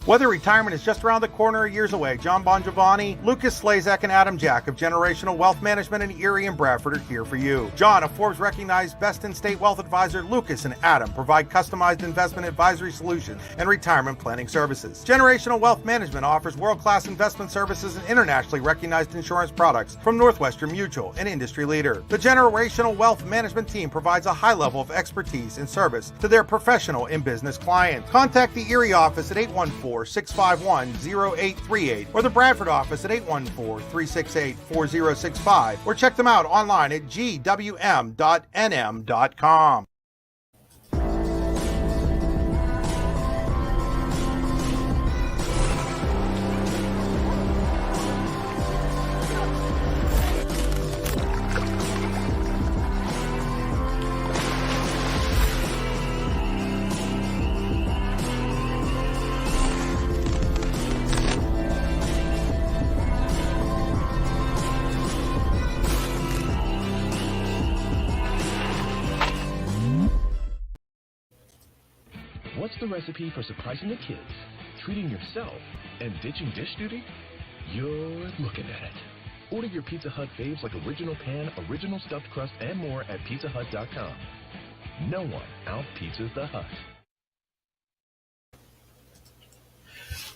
Whether retirement is just around the corner or years away, John Bongiovanni, Lucas Slazak, and Adam Jack of Generational Wealth Management in Erie and Bradford are here for you. John, a Forbes-recognized best-in-state wealth advisor, Lucas and Adam provide customized investment advisory solutions and retirement planning services. Generational Wealth Management offers world-class investment services and internationally recognized insurance products from Northwestern Mutual, an industry leader. The Generational Wealth Management team provides a high level of expertise and service to their professional and business clients. Contact the Erie office at 814-651-0838 or the Bradford office at 814-368-4065 or check them out online at gwm.nm.com. What's the recipe for surprising the kids, treating yourself, and ditching dish duty? You're looking at it. Order your Pizza Hut faves like original pan, original stuffed crust, and more at pizzahut.com. No one out-pizzas the Hut.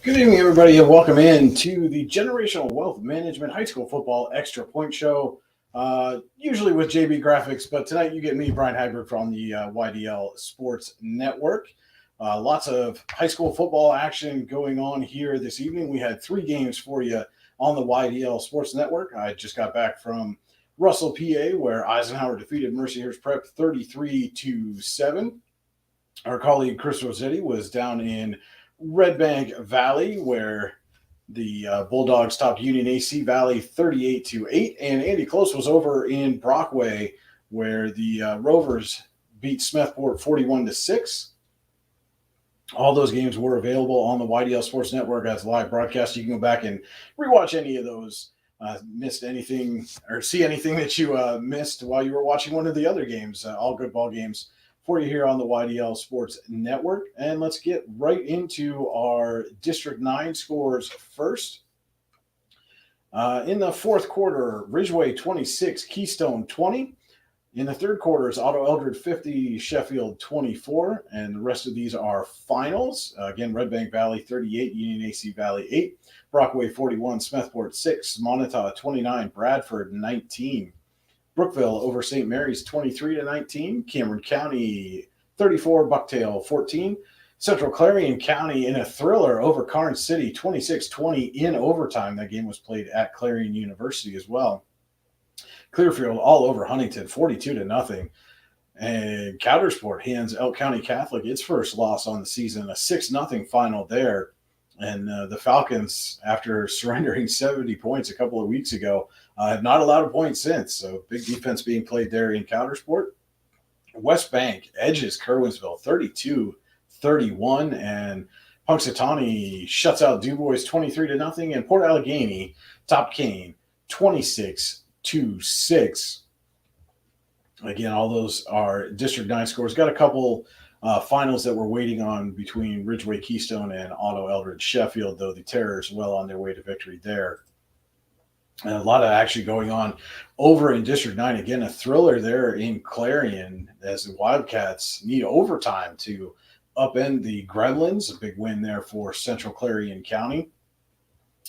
Good evening, everybody, and welcome in to the Generational Wealth Management High School Football Extra Point Show. Usually with JB Graphics, but tonight you get me, Brian Hagberg, from the YDL Sports Network. Lots of high school football action going on here this evening. We had 3 games for you on the YDL Sports Network. I just got back from Russell, PA, where Eisenhower defeated Mercyhurst Prep 33-7. Our colleague Chris Rossetti was down in Red Bank Valley, where the Bulldogs topped Union AC Valley 38-8. And Andy Close was over in Brockway, where the Rovers beat Smethport 41-6. All those games were available on the YDL Sports Network as live broadcast. You can go back and rewatch any of those. Missed anything or see anything that you missed while you were watching one of the other games. All good ball games for you here on the YDL Sports Network. And let's get right into our District 9 scores first. In the fourth quarter, Ridgeway 26, Keystone 20. In the third quarter is Otto Eldred 50, Sheffield 24, and the rest of these are finals. Again, Red Bank Valley 38, Union AC Valley 8, Brockway 41, Smethport 6, Montauk 29, Bradford 19, Brookville over St. Mary's 23-19, Cameron County 34, Bucktail 14, Central Clarion County in a thriller over Karnes City 26-20 in overtime. That game was played at Clarion University as well. Clearfield all over Huntington, 42-0. And Coudersport hands Elk County Catholic its first loss on the season, a 6-0 final there. And the Falcons, after surrendering 70 points a couple of weeks ago, have not allowed a point since. So big defense being played there in Coudersport. West Bank edges Kerwinsville 32-31, and Punxsutawney shuts out DuBois 23-0, and Port Allegheny topped Kane 26-6. Again, all those are District 9 scores. Got a couple finals that we're waiting on between Ridgeway Keystone and Otto Eldred Sheffield, though the Terrors well on their way to victory there. And a lot of action going on over in District 9. Again, a thriller there in Clarion as the Wildcats need overtime to upend the Gremlins. A big win there for Central Clarion County.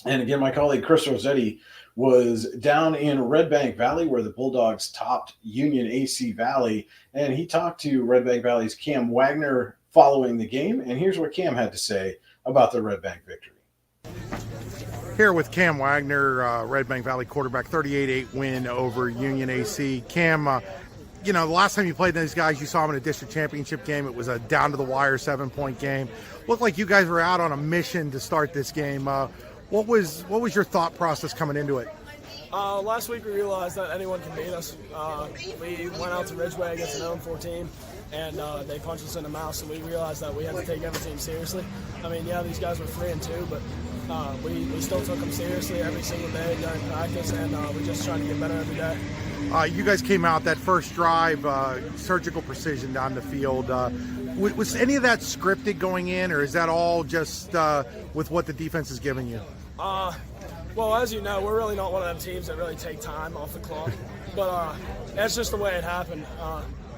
And again, my colleague Chris Rossetti was down in Red Bank Valley where the Bulldogs topped Union AC Valley. And he talked to Red Bank Valley's Cam Wagner following the game. And here's what Cam had to say about the Red Bank victory. Here with Cam Wagner, Red Bank Valley quarterback, 38-8 win over Union AC. Cam, the last time you played these guys, you saw them in a district championship game. It was a down-to-the-wire 7-point game. Looked like you guys were out on a mission to start this game. What was your thought process coming into it? Last week we realized that anyone can beat us. We went out to Ridgeway against an 0-4 team, and they punched us in the mouth, so we realized that we had to take every team seriously. I mean, yeah, these guys were 3-2, but we still took them seriously every single day during practice, and we just tried to get better every day. You guys came out that first drive, surgical precision down the field. Was any of that scripted going in, or is that all just with what the defense is giving you? Well, as you know, we're really not one of them teams that really take time off the clock. But that's just the way it happened.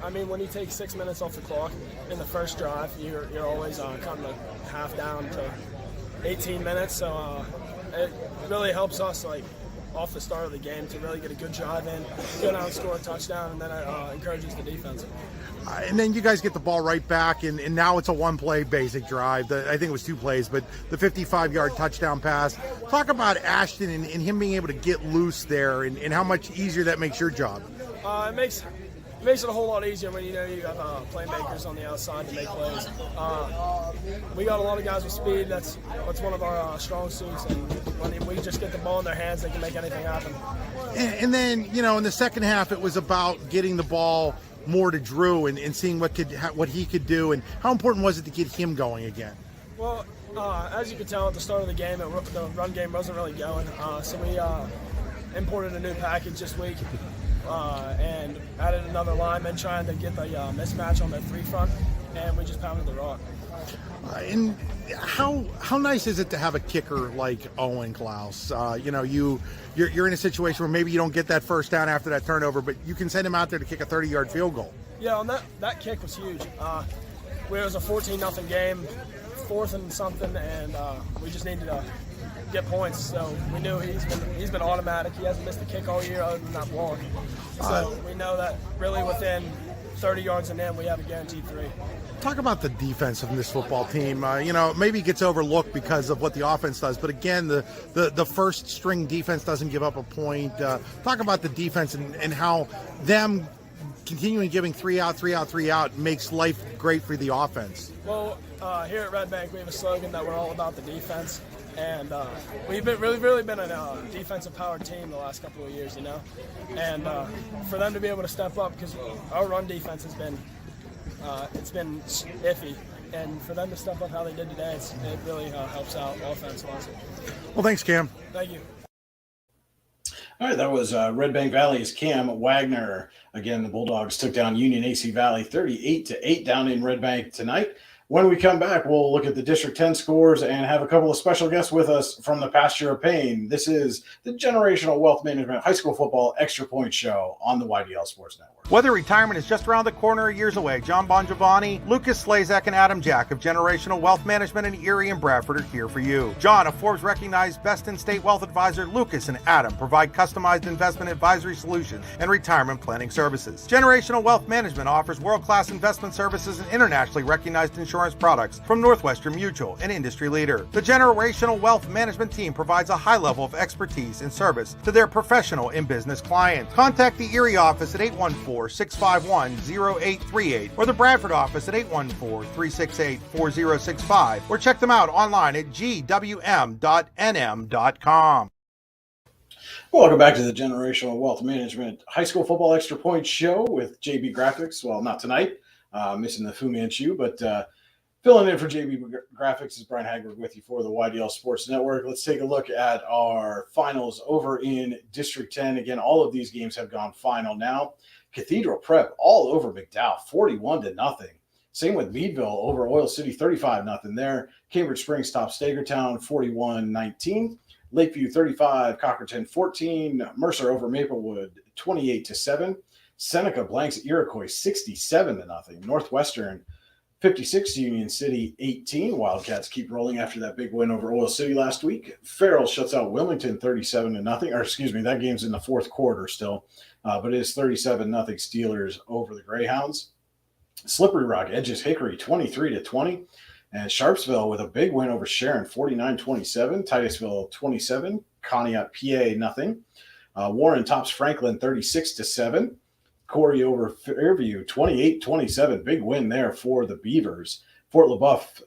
I mean, when you take 6 minutes off the clock in the first drive, you're always cutting the half down to 18 minutes. So it really helps us, like, off the start of the game to really get a good drive in, go down and score a touchdown, and then it encourages the defense. And then you guys get the ball right back, and now it's a one-play basic drive. I think it was 2 plays, but the 55-yard touchdown pass. Talk about Ashton and him being able to get loose there, and how much easier that makes your job. It makes it a whole lot easier when you know you have playmakers on the outside to make plays. We got a lot of guys with speed. That's one of our strong suits, and when we just get the ball in their hands, they can make anything happen. And then, in the second half, it was about getting the ball more to Drew and seeing what he could do, and how important was it to get him going again? Well, as you could tell at the start of the game, the run game wasn't really going, so we imported a new package this week and added another lineman trying to get the mismatch on the 3 front, and we just pounded the rock. And how nice is it to have a kicker like Owen Klaus? You're in a situation where maybe you don't get that first down after that turnover, but you can send him out there to kick a 30-yard field goal. Yeah, and that kick was huge. It was a 14-0 game, 4th and something, and we just needed to get points. So we knew he's been automatic. He hasn't missed a kick all year other than that block. So we know that really within 30 yards and in, we have a guaranteed 3. Talk about the defense of this football team. Maybe it gets overlooked because of what the offense does, but again, the first string defense doesn't give up a point. Talk about the defense and how them continuing giving 3 out makes life great for the offense. Well, here at Red Bank, we have a slogan that we're all about the defense, and we've been really been a defensive-powered team the last couple of years, and for them to be able to step up, because our run defense has been it's been iffy, and for them to step up how they did today, it really helps out offense-wise. Well, thanks, Cam. Thank you. All right, that was Red Bank Valley's Cam Wagner. Again, the Bulldogs took down Union AC Valley 38-8 down in Red Bank tonight. When we come back, we'll look at the District 10 scores and have a couple of special guests with us from the pasture of pain. This is the Generational Wealth Management High School Football Extra Point Show on the YDL Sports Network. Whether retirement is just around the corner or years away, John Bongiovanni, Lucas Slazak, and Adam Jack of Generational Wealth Management in Erie and Bradford are here for you. John, a Forbes-recognized best-in-state wealth advisor, Lucas and Adam provide customized investment advisory solutions and retirement planning services. Generational Wealth Management offers world-class investment services and internationally recognized insurance products from Northwestern Mutual, an industry leader. The Generational Wealth Management team provides a high level of expertise and service to their professional and business clients. Contact the Erie office at 814-651-0838 or the Bradford office at 814-368-4065 or check them out online at gwm.nm.com. Welcome back to the Generational Wealth Management High School Football Extra Point Show with JB Graphics. Well, not tonight, missing the Fu Manchu, but filling in for JB Graphics is Brian Hagberg with you for the YDL Sports Network. Let's take a look at our finals over in District 10. Again, all of these games have gone final now. Cathedral Prep all over McDowell, 41-0. Same with Meadville over Oil City, 35-0 there. Cambridge Springs tops Stagertown, 41-19. Lakeview 35, Cockerton 14. Mercer over Maplewood, 28-7. Seneca blanks Iroquois, 67-0. Northwestern 56, Union City 18. Wildcats keep rolling after that big win over Oil City last week. Farrell shuts out Wilmington 37-0. Or excuse me, that game's in the fourth quarter still. But it is 37-0 Steelers over the Greyhounds. Slippery Rock edges Hickory 23-20. And Sharpsville with a big win over Sharon 49-27. Titusville 27. Conneaut PA 0. Warren tops Franklin 36-7. Corey over Fairview 28-27. Big win there for the Beavers. Fort LaBeouf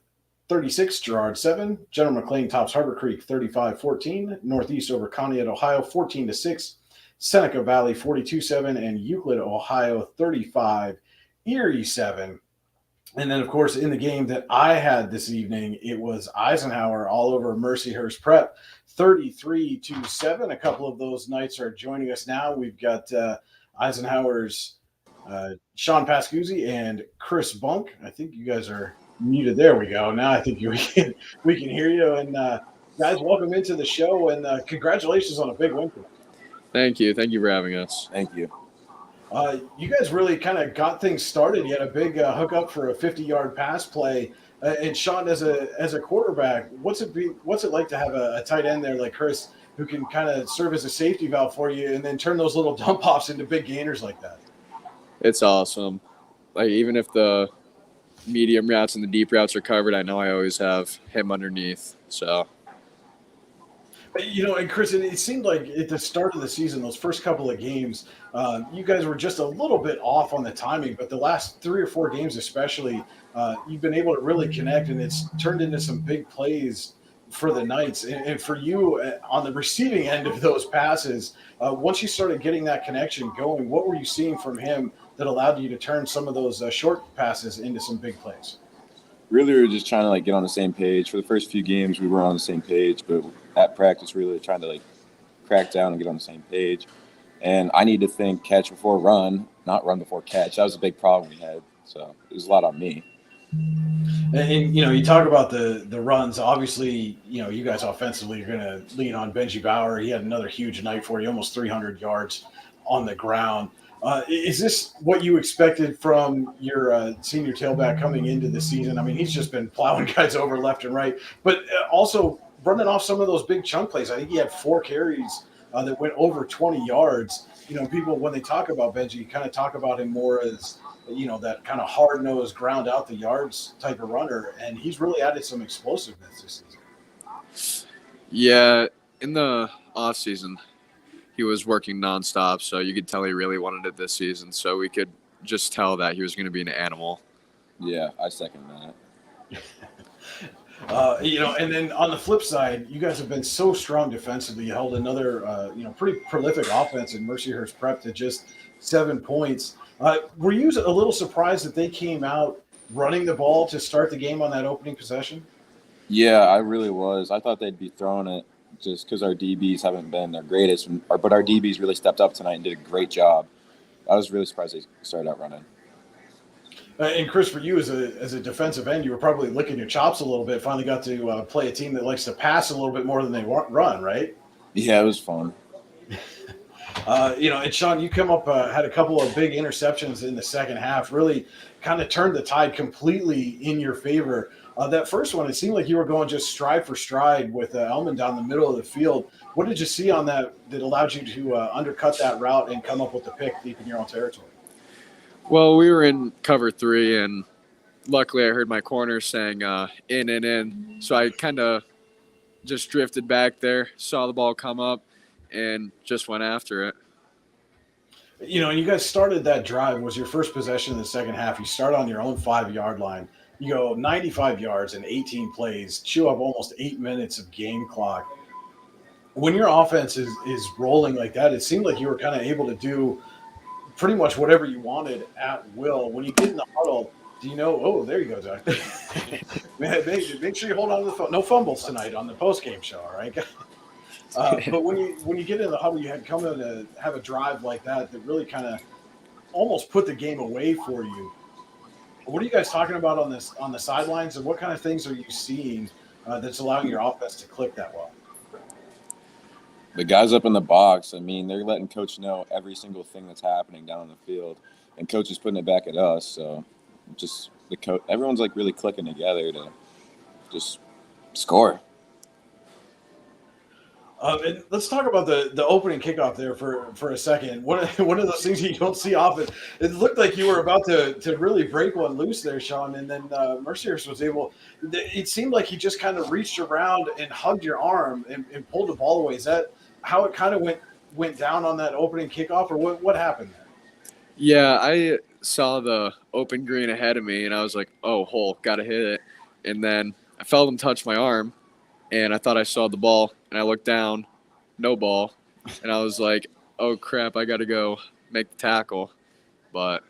36, Girard 7. General McLean tops Harbor Creek 35-14. Northeast over Conneaut, Ohio 14-6. Seneca Valley 42-7 and Euclid, Ohio 35, Erie 7. And then, of course, in the game that I had this evening, it was Eisenhower all over Mercyhurst Prep, 33-7. A couple of those Knights are joining us now. We've got Eisenhower's Sean Pascuzzi and Chris Bunk. I think you guys are muted. There we go. Now I think we can hear you. And guys, welcome into the show, and congratulations on a big win today. Thank you. Thank you for having us. Thank you. You guys really kind of got things started. You had a big hookup for a 50-yard pass play. And Sean, as a quarterback, what's it like to have a tight end there like Chris, who can kind of serve as a safety valve for you, and then turn those little dump offs into big gainers like that? It's awesome. Like, even if the medium routes and the deep routes are covered, I know I always have him underneath. So. And Chris, it seemed like at the start of the season, those first couple of games, you guys were just a little bit off on the timing. But the last 3 or 4 games especially, you've been able to really connect, and it's turned into some big plays for the Knights. And for you, on the receiving end of those passes, once you started getting that connection going, what were you seeing from him that allowed you to turn some of those short passes into some big plays? Really, we were just trying to get on the same page. For the first few games, we were on the same page, but at practice, really trying to crack down and get on the same page. And I need to think catch before run, not run before catch. That was a big problem we had. So it was a lot on me. And you talk about the runs. Obviously, you guys offensively are going to lean on Benji Bauer. He had another huge night for you, almost 300 yards on the ground. Is this what you expected from your senior tailback coming into the season? I mean, he's just been plowing guys over left and right, but also running off some of those big chunk plays. I think he had 4 carries that went over 20 yards. People, when they talk about Benji, kind of talk about him more as, that kind of hard-nosed, ground out the yards type of runner, and he's really added some explosiveness this season. Yeah, in the offseason, he was working nonstop, so you could tell he really wanted it this season. So we could just tell that he was going to be an animal. Yeah, I second that. And then on the flip side, you guys have been so strong defensively. You held another, pretty prolific offense in Mercyhurst Prep to just 7 points. Were you a little surprised that they came out running the ball to start the game on that opening possession? Yeah, I really was. I thought they'd be throwing it just because our DBs haven't been their greatest. But our DBs really stepped up tonight and did a great job. I was really surprised they started out running. And Chris, for you as a defensive end, you were probably licking your chops a little bit. Finally got to play a team that likes to pass a little bit more than they run, right? Yeah, it was fun. And Sean, you come up, had a couple of big interceptions in the second half, really kind of turned the tide completely in your favor. That first one, it seemed like you were going just stride for stride with Elman down the middle of the field. What did you see on that allowed you to undercut that route and come up with the pick deep in your own territory? Well, we were in cover 3, and luckily I heard my corner saying in and in. So I kind of just drifted back there, saw the ball come up, and just went after it. And you guys started that drive. Was your first possession in the second half. You start on your own 5-yard line. You go 95 yards in 18 plays, chew up almost 8 minutes of game clock. When your offense is rolling like that, it seemed like you were kind of able to do pretty much whatever you wanted at will. When you get in the huddle, do you know? Oh, there you go, Doc. Make sure you hold on to the phone. No fumbles tonight on the post-game show, all right? But when you get in the huddle, you had come in to have a drive like that really kind of almost put the game away for you. What are you guys talking about on the sidelines, and what kind of things are you seeing that's allowing your offense to click that well? The guys up in the box, I mean, they're letting Coach know every single thing that's happening down on the field, and Coach is putting it back at us. So just everyone's really clicking together to just score. And let's talk about the opening kickoff there for a second. One of those things you don't see often. It looked like you were about to really break one loose there, Sean, and then Mercyhurst was able. It seemed like he just kind of reached around and hugged your arm and pulled the ball away. Is that how it kind of went down on that opening kickoff, or what happened there? Yeah, I saw the open green ahead of me, and I was like, "Oh, hole, gotta hit it." And then I felt him touch my arm, and I thought I saw the ball, and I looked down, no ball, and I was like, "Oh crap, I gotta go make the tackle." But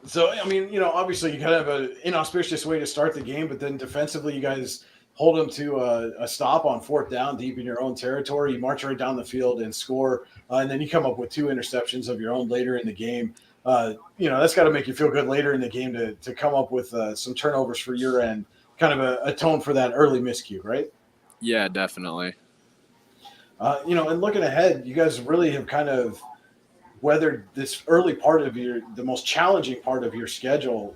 so I mean, obviously you kind of have an inauspicious way to start the game, but then defensively you guys hold them to a stop on fourth down deep in your own territory. You march right down the field and score, and then you come up with 2 interceptions of your own later in the game. That's got to make you feel good later in the game to come up with some turnovers for your end, kind of atone for that early miscue, right? Yeah, definitely. And looking ahead, you guys really have kind of weathered this early part of the most challenging part of your schedule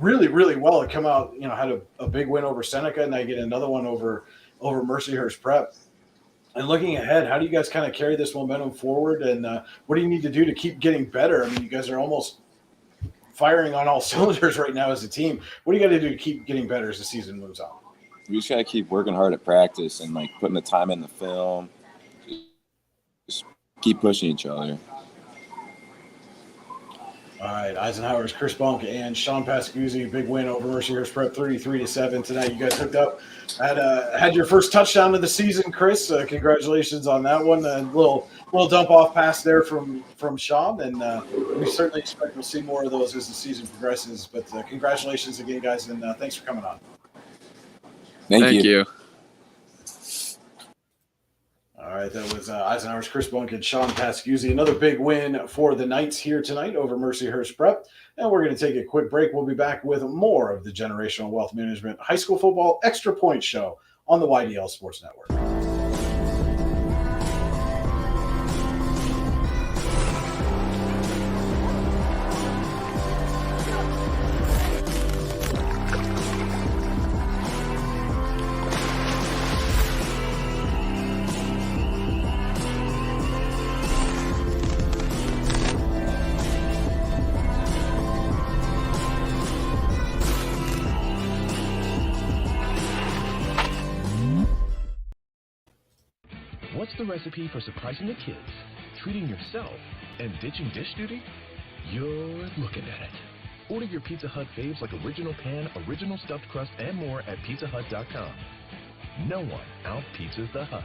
really, really well. It come out, had a big win over Seneca, and now you get another one over Mercyhurst Prep. And looking ahead, how do you guys kind of carry this momentum forward? And what do you need to do to keep getting better? I mean, you guys are almost firing on all cylinders right now as a team. What do you got to do to keep getting better as the season moves on? We just got to keep working hard at practice and like putting the time in the film. Just keep pushing each other. All right, Eisenhower's Chris Bunk and Sean Pascuzzi, big win over Mercyhurst Prep, 33-7 tonight. You guys hooked up, had your first touchdown of the season, Chris. Congratulations on that one. A little dump off pass there from Sean, and we certainly expect we'll see more of those as the season progresses. But congratulations again, guys, and thanks for coming on. Thank you. All right, that was Eisenhower's Chris Bunk and Sean Pascuzzi. Another big win for the Knights here tonight over Mercyhurst Prep. And we're going to take a quick break. We'll be back with more of the Generational Wealth Management High School Football Extra Point Show on the YDL Sports Network. What's the recipe for surprising the kids, treating yourself, and ditching dish duty? You're looking at it. Order your Pizza Hut faves like original pan, original stuffed crust, and more at pizzahut.com. No one out-pizzas the Hut.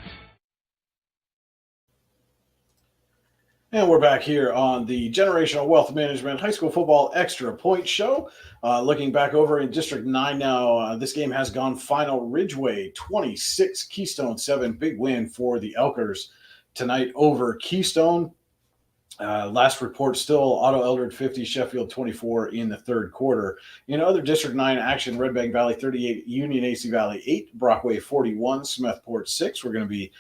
And we're back here on the Generational Wealth Management High School Football Extra Point Show. Looking back over in District 9 now, this game has gone final. Ridgeway 26, Keystone 7. Big win for the Elkers tonight over Keystone. Last report still Otto Eldred 50, Sheffield 24 in the third quarter. In other District 9 action, Red Bank Valley 38, Union AC Valley 8, Brockway 41, Smethport 6. We're going to be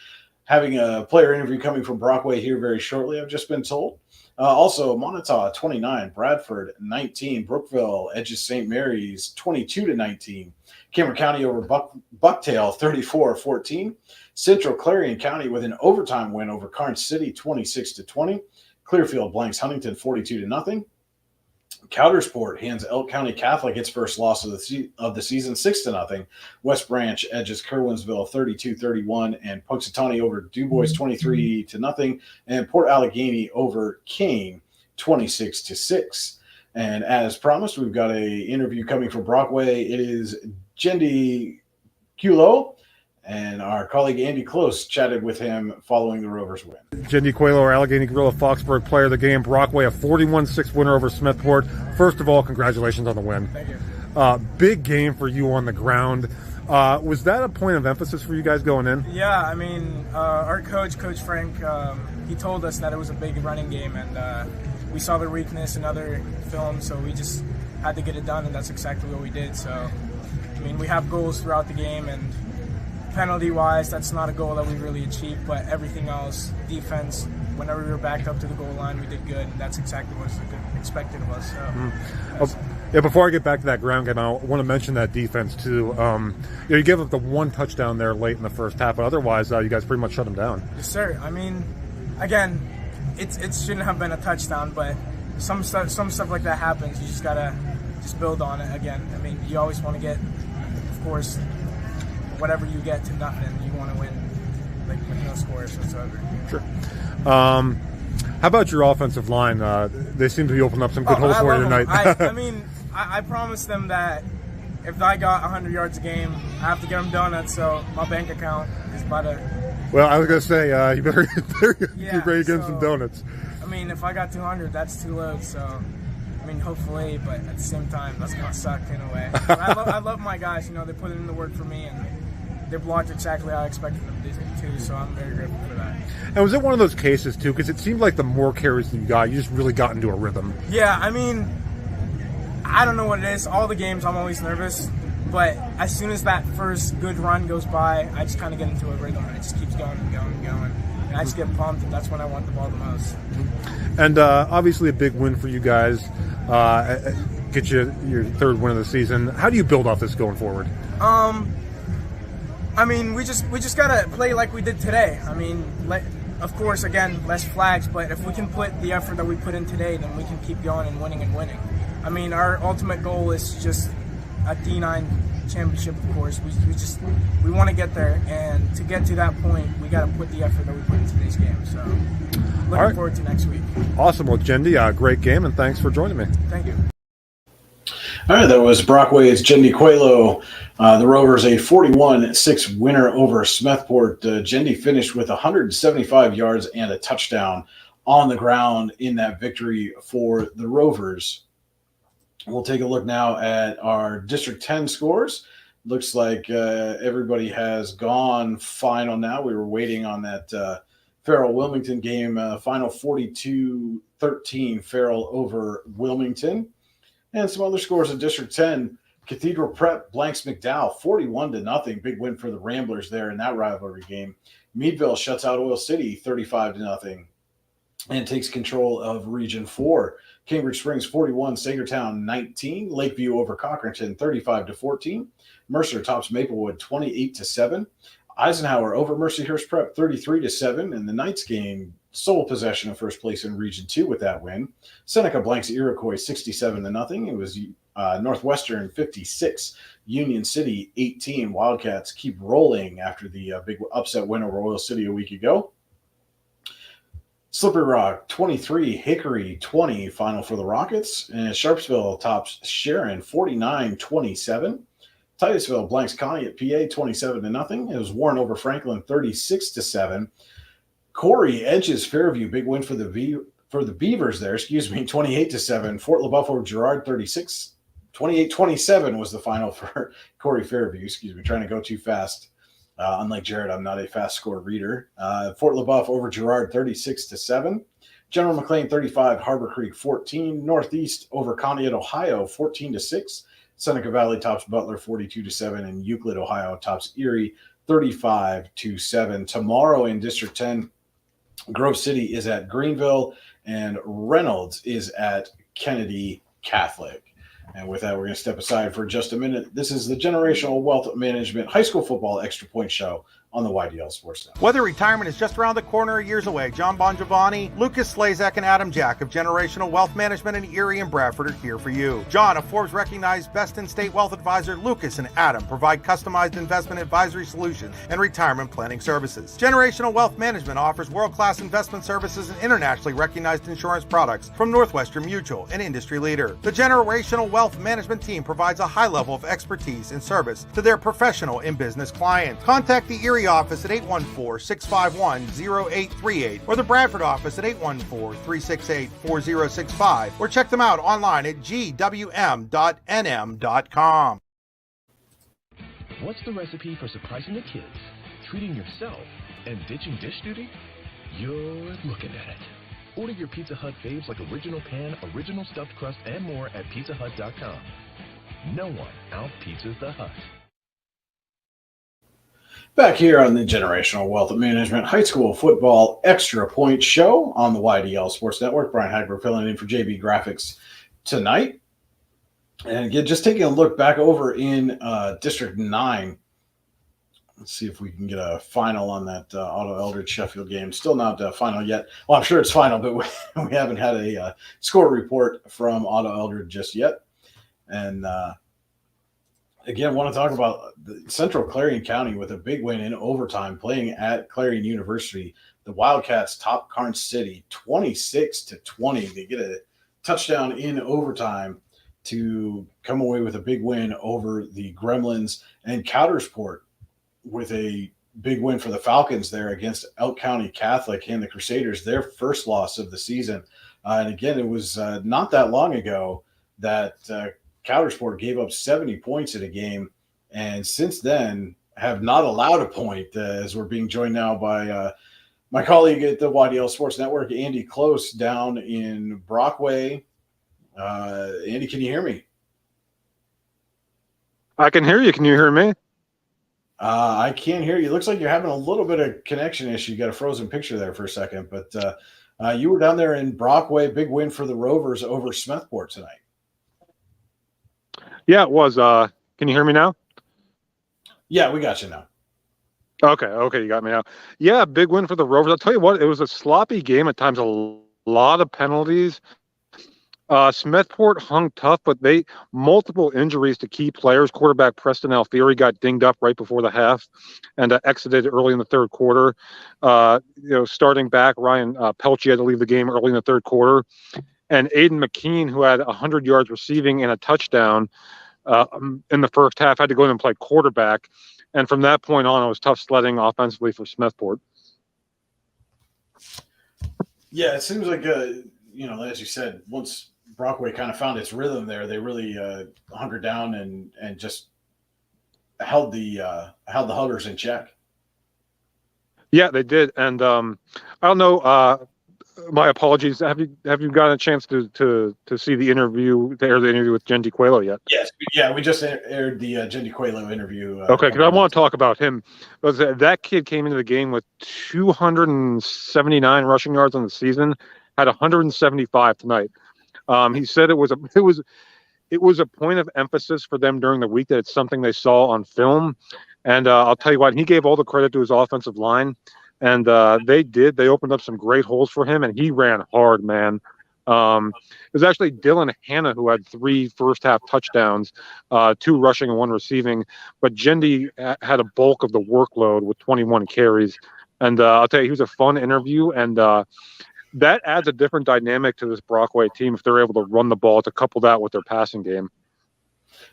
having a player interview coming from Brockway here very shortly, I've just been told. Also, Montauk 29, Bradford 19, Brookville, Edges St. Mary's 22-19, Cameron County over Bucktail 34-14, Central Clarion County with an overtime win over Karnes City 26-20, Clearfield blanks Huntington 42-0. Coudersport hands Elk County Catholic its first loss of the season 6-0. West Branch edges Kerwinsville 32-31, and Punxsutawney over DuBois 23-0, and Port Allegheny over Kane 26-6. And as promised, we've got a interview coming from Brockway. It is Jendi Culo, and our colleague Andy Close chatted with him following the Rovers win. Jendi Cuelo, our Allegheny Gorilla Foxburg player of the game. Brockway, a 41-6 winner over Smethport. First of all, congratulations on the win. Thank you. Big game for you on the ground. Was that a point of emphasis for you guys going in? Yeah, I mean, our coach, Coach Frank, he told us that it was a big running game, and we saw their weakness in other films, so we just had to get it done, and that's exactly what we did. So, I mean, we have goals throughout the game, and penalty-wise, that's not a goal that we really achieved, but everything else, defense, whenever we were backed up to the goal line, we did good, and that's exactly what was expected of us. So, Yeah, before I get back to that ground game, I want to mention that defense, too. You gave up the one touchdown there late in the first half, but otherwise, you guys pretty much shut them down. Yes, sir. I mean, again, it shouldn't have been a touchdown, but some stuff like that happens. You just got to just build on it again. I mean, you always want to get, of course, whatever you get to nothing, you want to win like with no scores whatsoever. Sure. How about your offensive line? They seem to be opening up some good holes for you tonight. I mean, I promised them that if I got 100 yards a game, I have to get them donuts, so my bank account is about to... Well, I was going to say, you better get ready to get some donuts. I mean, if I got 200, that's 2 loads, so I mean, hopefully, but at the same time, that's gonna suck in a way. I love my guys. You know, they put in the work for me, and they blocked exactly how I expected them to. So I'm very grateful for that. And was it one of those cases too? Because it seemed like the more carries you got, you just really got into a rhythm. Yeah, I mean, I don't know what it is. All the games, I'm always nervous. But as soon as that first good run goes by, I just kind of get into a rhythm, and it just keeps going and going and going. And I just get pumped, and that's when I want the ball the most. And obviously a big win for you guys. Get you your third win of the season. How do you build off this going forward? I mean, we just gotta play like we did today. I mean, of course, again, less flags, but if we can put the effort that we put in today, then we can keep going and winning and winning. I mean, our ultimate goal is just a D9 championship, of course. We want to get there, and to get to that point, we got to put the effort that we put in today's game. So, looking forward to next week. Awesome. Well, Jendi, great game, and thanks for joining me. Thank you. All right, that was Brockwade's Jendi Coelho. The Rovers a 41-6 winner over Smethport. Jendi finished with 175 yards and a touchdown on the ground in that victory for the Rovers. We'll take a look now at our District 10 scores. Looks like everybody has gone final now. We were waiting on that Farrell-Wilmington game, final 42-13, Farrell over Wilmington. And some other scores in District 10. Cathedral Prep blanks McDowell 41-0. Big win for the Ramblers there in that rivalry game. Meadville shuts out Oil City 35-0 and takes control of Region 4. Cambridge Springs 41, Sagertown 19. Lakeview over Cochranton 35-14. Mercer tops Maplewood 28-7. Eisenhower over Mercyhurst Prep 33-7. And the Knights gained sole possession of first place in Region 2 with that win. Seneca blanks Iroquois 67-0. It was Northwestern 56, Union City 18. Wildcats keep rolling after the big upset win over Oil City a week ago. Slippery Rock 23, Hickory 20, final for the Rockets. And Sharpsville tops Sharon 49-27. Titusville blanks Connie at PA 27-0. It was Warren over Franklin 36-7. Corey edges Fairview, big win for the Beavers there, 28-7. Fort LaBeouf over Girard 28-27 was the final for Corey Fairview, trying to go too fast. Unlike Jared, I'm not a fast score reader. Fort LaBeouf over Girard 36-7. General McLean 35, Harbor Creek 14. Northeast over Conneaut, Ohio 14-6. Seneca Valley tops Butler 42-7, and Euclid, Ohio tops Erie 35-7. Tomorrow in District 10, Grove City is at Greenville, and Reynolds is at Kennedy Catholic. And with that, we're going to step aside for just a minute. This is the Generational Wealth Management High School Football Extra Point Show on the YDL Sports Network. Whether retirement is just around the corner or years away, John Bongiovanni, Lucas Slazak, and Adam Jack of Generational Wealth Management in Erie and Bradford are here for you. John, a Forbes-recognized best-in-state wealth advisor, Lucas and Adam provide customized investment advisory solutions and retirement planning services. Generational Wealth Management offers world-class investment services and internationally recognized insurance products from Northwestern Mutual, an industry leader. The Generational Wealth Management team provides a high level of expertise and service to their professional and business clients. Contact the Erie office at 814-651-0838 or the Bradford office at 814-368-4065 or check them out online at gwm.nm.com. What's the recipe for surprising the kids, treating yourself, and ditching dish duty? You're looking at it. Order your Pizza Hut faves like original pan, original stuffed crust, and more at pizzahut.com. No one out-pizzas the Hut. Back here on the Generational Wealth Management High School Football Extra Point Show on the YDL Sports Network. Brian Hagberg filling in for JB Graphics tonight. And again, just taking a look back over in District 9. Let's see if we can get a final on that Otto Eldridge Sheffield game. Still not final yet. Well, I'm sure it's final, but we haven't had a score report from Otto Eldridge just yet. And again, want to talk about the Central Clarion County with a big win in overtime, playing at Clarion University. The Wildcats top Karnes City 26-20. They get a touchdown in overtime to come away with a big win over the Gremlins, and Coudersport with a big win for the Falcons there against Elk County Catholic and the Crusaders, their first loss of the season. And again, it was not that long ago that Coudersport gave up 70 points in a game, and since then have not allowed a point. As we're being joined now by my colleague at the YDL Sports Network, Andy Close, down in Brockway. Andy, can you hear me? I can hear you. Can you hear me? I can't hear you. Looks like you're having a little bit of connection issue. You got a frozen picture there for a second, but you were down there in Brockway. Big win for the Rovers over Smethport tonight. Yeah, it was. Can you hear me now? Yeah, we got you now. Okay, you got me now. Yeah, big win for the Rovers. I'll tell you what, it was a sloppy game at times, a lot of penalties. Smethport hung tough, but multiple injuries to key players. Quarterback Preston Alfieri got dinged up right before the half and exited early in the third quarter. Starting back, Ryan Pelche had to leave the game early in the third quarter. And Aiden McKean, who had 100 yards receiving and a touchdown in the first half, had to go in and play quarterback. And from that point on, it was tough sledding offensively for Smethport. Yeah, it seems like, as you said, once Brockway kind of found its rhythm there, they really hunkered down and just held the Huggers in check. Yeah, they did. And I don't know. My apologies. Have you gotten a chance to see the interview, to air the interview with Jen DiQuelo yet? Yes. Yeah, we just aired the Jen DiQuelo interview. Okay, because I want to talk about him. Because that kid came into the game with 279 rushing yards on the season, had 175 tonight. He said it was a point of emphasis for them during the week that it's something they saw on film. And I'll tell you what, he gave all the credit to his offensive line. And they did. They opened up some great holes for him, and he ran hard, man. It was actually Dylan Hanna who had 3 first-half touchdowns, 2 rushing and 1 receiving. But Jendi had a bulk of the workload with 21 carries. And I'll tell you, he was a fun interview, and that adds a different dynamic to this Brockway team if they're able to run the ball to couple that with their passing game.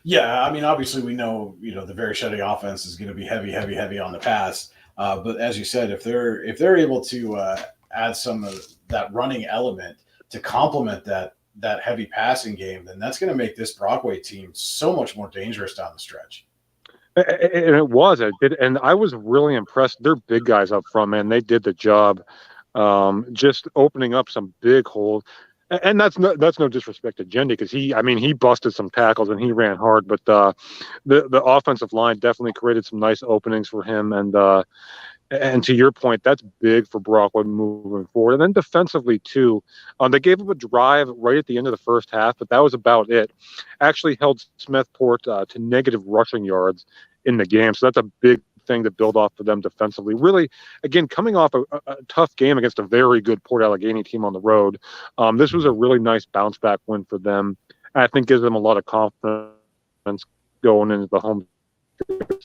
Yeah, I mean, obviously we know, the Verichetти offense is going to be heavy on the pass. But as you said, if they're able to add some of that running element to complement that heavy passing game, then that's going to make this Brockway team so much more dangerous down the stretch. And it was. And I was really impressed. They're big guys up front, man. They did the job, just opening up some big holes. And that's no disrespect to Jendi, because he busted some tackles and he ran hard. But the offensive line definitely created some nice openings for him. And to your point, that's big for Brockway moving forward. And then defensively too, they gave up a drive right at the end of the first half, but that was about it. Actually held Smethport to negative rushing yards in the game, so that's a big thing to build off for them defensively. Really, again, coming off a tough game against a very good Port Allegheny team on the road, this was a really nice bounce back win for them. I think gives them a lot of confidence going into the home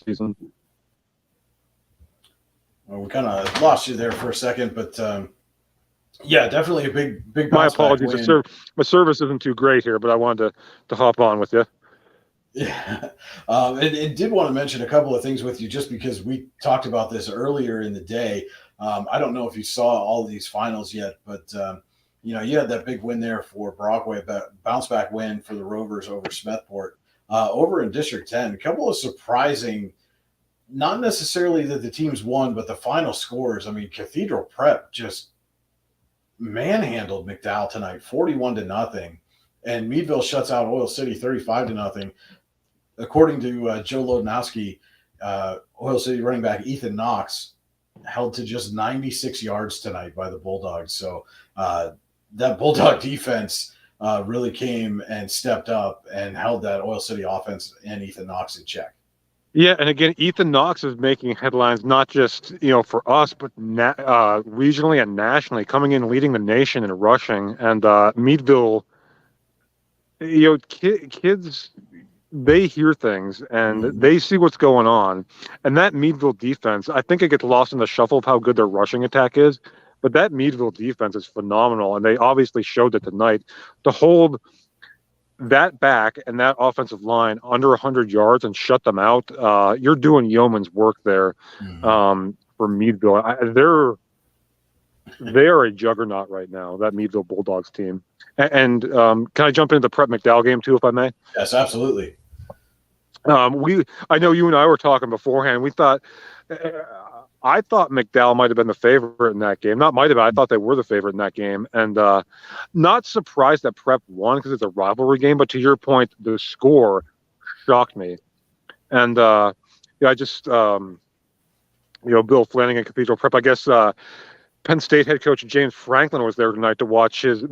season. Well, we kind of lost you there for a second, but yeah, definitely a big. My apologies. My service isn't too great here, but I wanted to hop on with you. Yeah, and did want to mention a couple of things with you, just because we talked about this earlier in the day. I don't know if you saw all of these finals yet, but you had that big win there for Brockway, bounce back win for the Rovers over Smethport. Over in District 10, a couple of surprising, not necessarily that the teams won, but the final scores. I mean, Cathedral Prep just manhandled McDowell tonight, 41-0, and Meadville shuts out Oil City 35-0. According to Joe Lodnowski, Oil City running back Ethan Knox held to just 96 yards tonight by the Bulldogs. So that Bulldog defense really came and stepped up and held that Oil City offense and Ethan Knox in check. Yeah, and again, Ethan Knox is making headlines not just for us, but regionally and nationally, coming in leading the nation in rushing. And Meadville, kids, they hear things and they see what's going on. And that Meadville defense, I think it gets lost in the shuffle of how good their rushing attack is. But that Meadville defense is phenomenal, and they obviously showed it tonight. To hold that back and that offensive line under 100 yards and shut them out, you're doing yeoman's work there for Meadville. They are a juggernaut right now, that Meadville Bulldogs team. And can I jump into the Prep McDowell game too, if I may? Yes, absolutely. I know you and I were talking beforehand. We thought, I thought McDowell might have been the favorite in that game. Not might have been. I thought they were the favorite in that game, and not surprised that Prep won because it's a rivalry game. But to your point, the score shocked me, and I just Bill Flanagan, Cathedral Prep. I guess Penn State head coach James Franklin was there tonight to watch his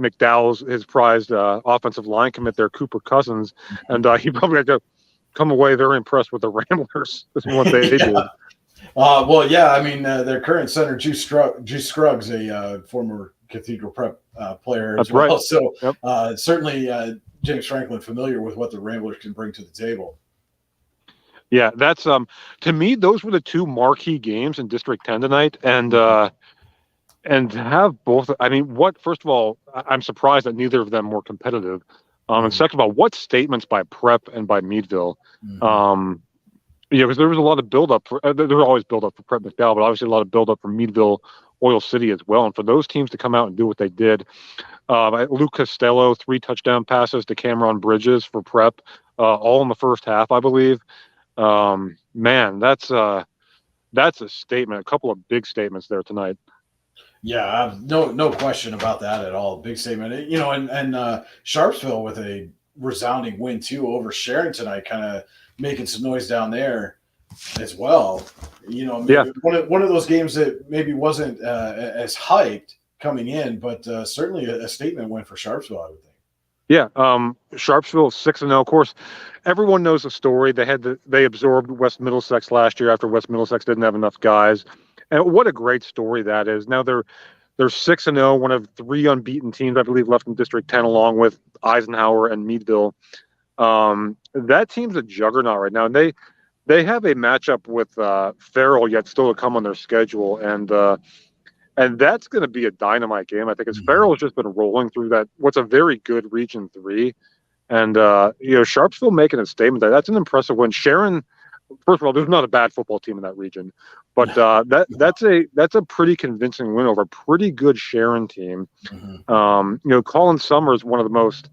prized offensive line commit there, Cooper Cousins, and he probably had to come away very impressed with the Ramblers. This is what they did. I mean, their current center, Juice Scruggs, a former Cathedral Prep player as well. Right. So certainly James Franklin familiar with what the Ramblers can bring to the table. Yeah, that's to me, those were the two marquee games in District 10 tonight, and to have both. I mean, first of all, I'm surprised that neither of them were competitive. And second of all, what statements by Prep and by Meadville? Because there was a lot of buildup. There was always buildup for Prep McDowell, but obviously a lot of buildup for Meadville, Oil City as well. And for those teams to come out and do what they did, Luke Costello, 3 touchdown passes to Cameron Bridges for Prep, all in the first half, I believe. Man, that's a statement. A couple of big statements there tonight. Yeah, no question about that at all. Big statement. And Sharpsville with a resounding win too over Sharon tonight, kind of making some noise down there as well. One of those games that maybe wasn't as hyped coming in, but certainly a statement win for Sharpsville, I would think. Yeah, Sharpsville 6-0. Of course, everyone knows the story. They absorbed West Middlesex last year after West Middlesex didn't have enough guys. And what a great story that is. Now they're 6-0, one of 3 unbeaten teams, I believe, left in District 10, along with Eisenhower and Meadville. That team's a juggernaut right now, and they have a matchup with Farrell yet still to come on their schedule, and that's going to be a dynamite game. I think Farrell's just been rolling through what's a very good Region 3, and Sharpsville making a statement that's an impressive win. Sharon. First of all, there's not a bad football team in that region, but that's a pretty convincing win over a pretty good Sharon team. Colin Summers, one of the most,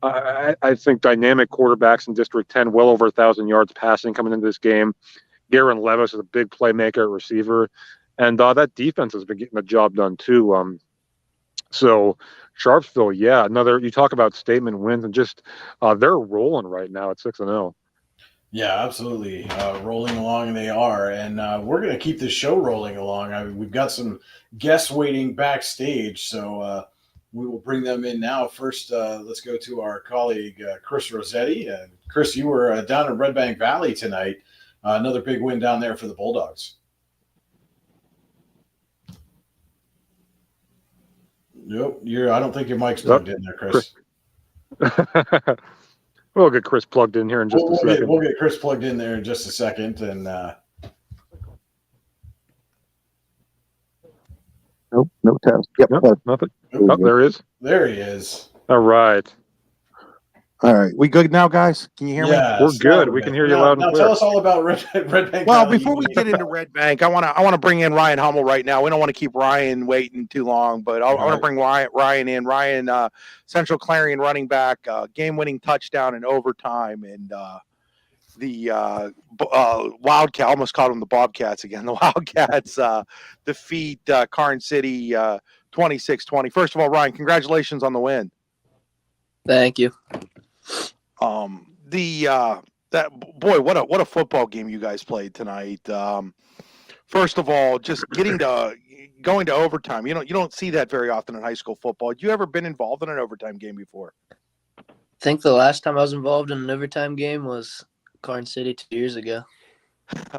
I think, dynamic quarterbacks in District 10, well over 1,000 yards passing coming into this game. Garen Levis is a big playmaker at receiver, and that defense has been getting the job done too. So Sharpsville, you talk about statement wins, and just they're rolling right now at 6-0. Yeah, absolutely. Rolling along, and they are. And we're going to keep this show rolling along. We've got some guests waiting backstage, so we will bring them in now. First, let's go to our colleague, Chris Rossetti. Chris, you were down in Red Bank Valley tonight. Another big win down there for the Bulldogs. Nope, I don't think your mic's plugged in there, Chris. We'll get Chris plugged in here in just a second. We'll get Chris plugged in there in just a second. And Nope, no test. Yep, nothing. Oh, there he is. There he is. All right. All right. We good now, guys? Can you hear me? We're good. We can hear you loud and clear. Tell us all about Red Bank. Well, before we get into Red Bank, I want to bring in Ryan Hummel right now. We don't want to keep Ryan waiting too long, but I want to bring Ryan in. Ryan, Central Clarion running back, game-winning touchdown in overtime, and the Wildcat, almost called them the Bobcats again. The Wildcats defeat Karn City 26-20. First of all, Ryan, congratulations on the win. Thank you. What a football game you guys played tonight. First of all, just going to overtime. You don't see that very often in high school football. Have you ever been involved in an overtime game before? I think the last time I was involved in an overtime game was Karn City 2 years ago.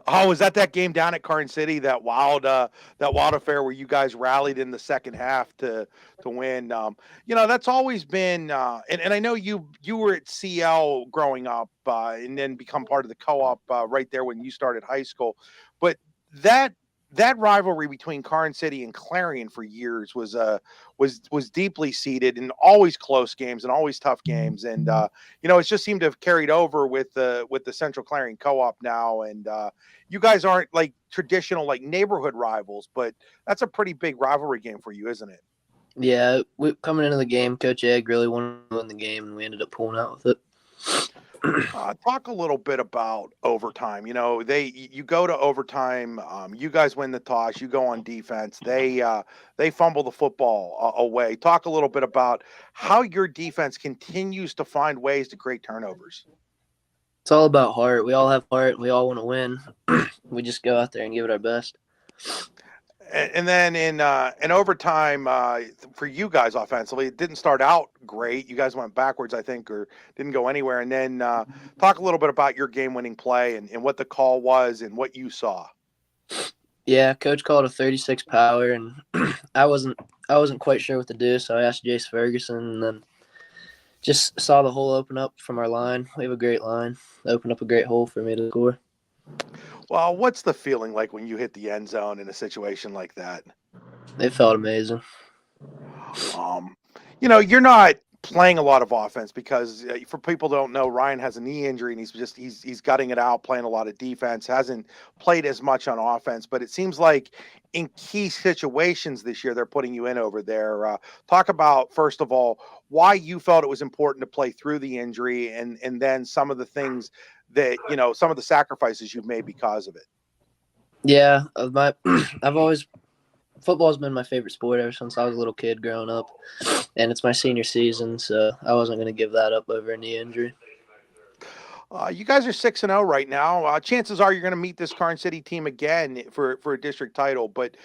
Oh, is that game down at Karn City, that wild affair where you guys rallied in the second half to win? That's always been, and I know you were at CL growing up and then become part of the co-op right there when you started high school. But that that rivalry between Karn City and Clarion for years was deeply seated and always close games and always tough games. And it's just seemed to have carried over with the Central Clarion Co-op now. And you guys aren't like traditional like neighborhood rivals, but that's a pretty big rivalry game for you, isn't it? Yeah, coming into the game, Coach Egg really wanted to win the game, and we ended up pulling out with it. Talk a little bit about overtime. You go to overtime. You guys win the toss. You go on defense. They fumble the football away. Talk a little bit about how your defense continues to find ways to create turnovers. It's all about heart. We all have heart. We all want to win. We just go out there and give it our best. And then in overtime for you guys offensively, it didn't start out great. You guys went backwards, I think, or didn't go anywhere. And then talk a little bit about your game-winning play and what the call was and what you saw. Yeah, Coach called a 36 power, and I wasn't quite sure what to do, so I asked Jace Ferguson, and then just saw the hole open up from our line. We have a great line. It opened up a great hole for me to score. Well, what's the feeling like when you hit the end zone in a situation like that? It felt amazing. You're not playing a lot of offense because for people who don't know, Ryan has a knee injury and he's gutting it out, playing a lot of defense, hasn't played as much on offense, but it seems like in key situations this year, they're putting you in over there. Talk about, first of all, why you felt it was important to play through the injury and then some of the things that, some of the sacrifices you've made because of it. Yeah, football's been my favorite sport ever since I was a little kid growing up, and it's my senior season, so I wasn't going to give that up over a knee injury. You guys are 6-0 right now. Chances are you're going to meet this Karn City team again for a district title. But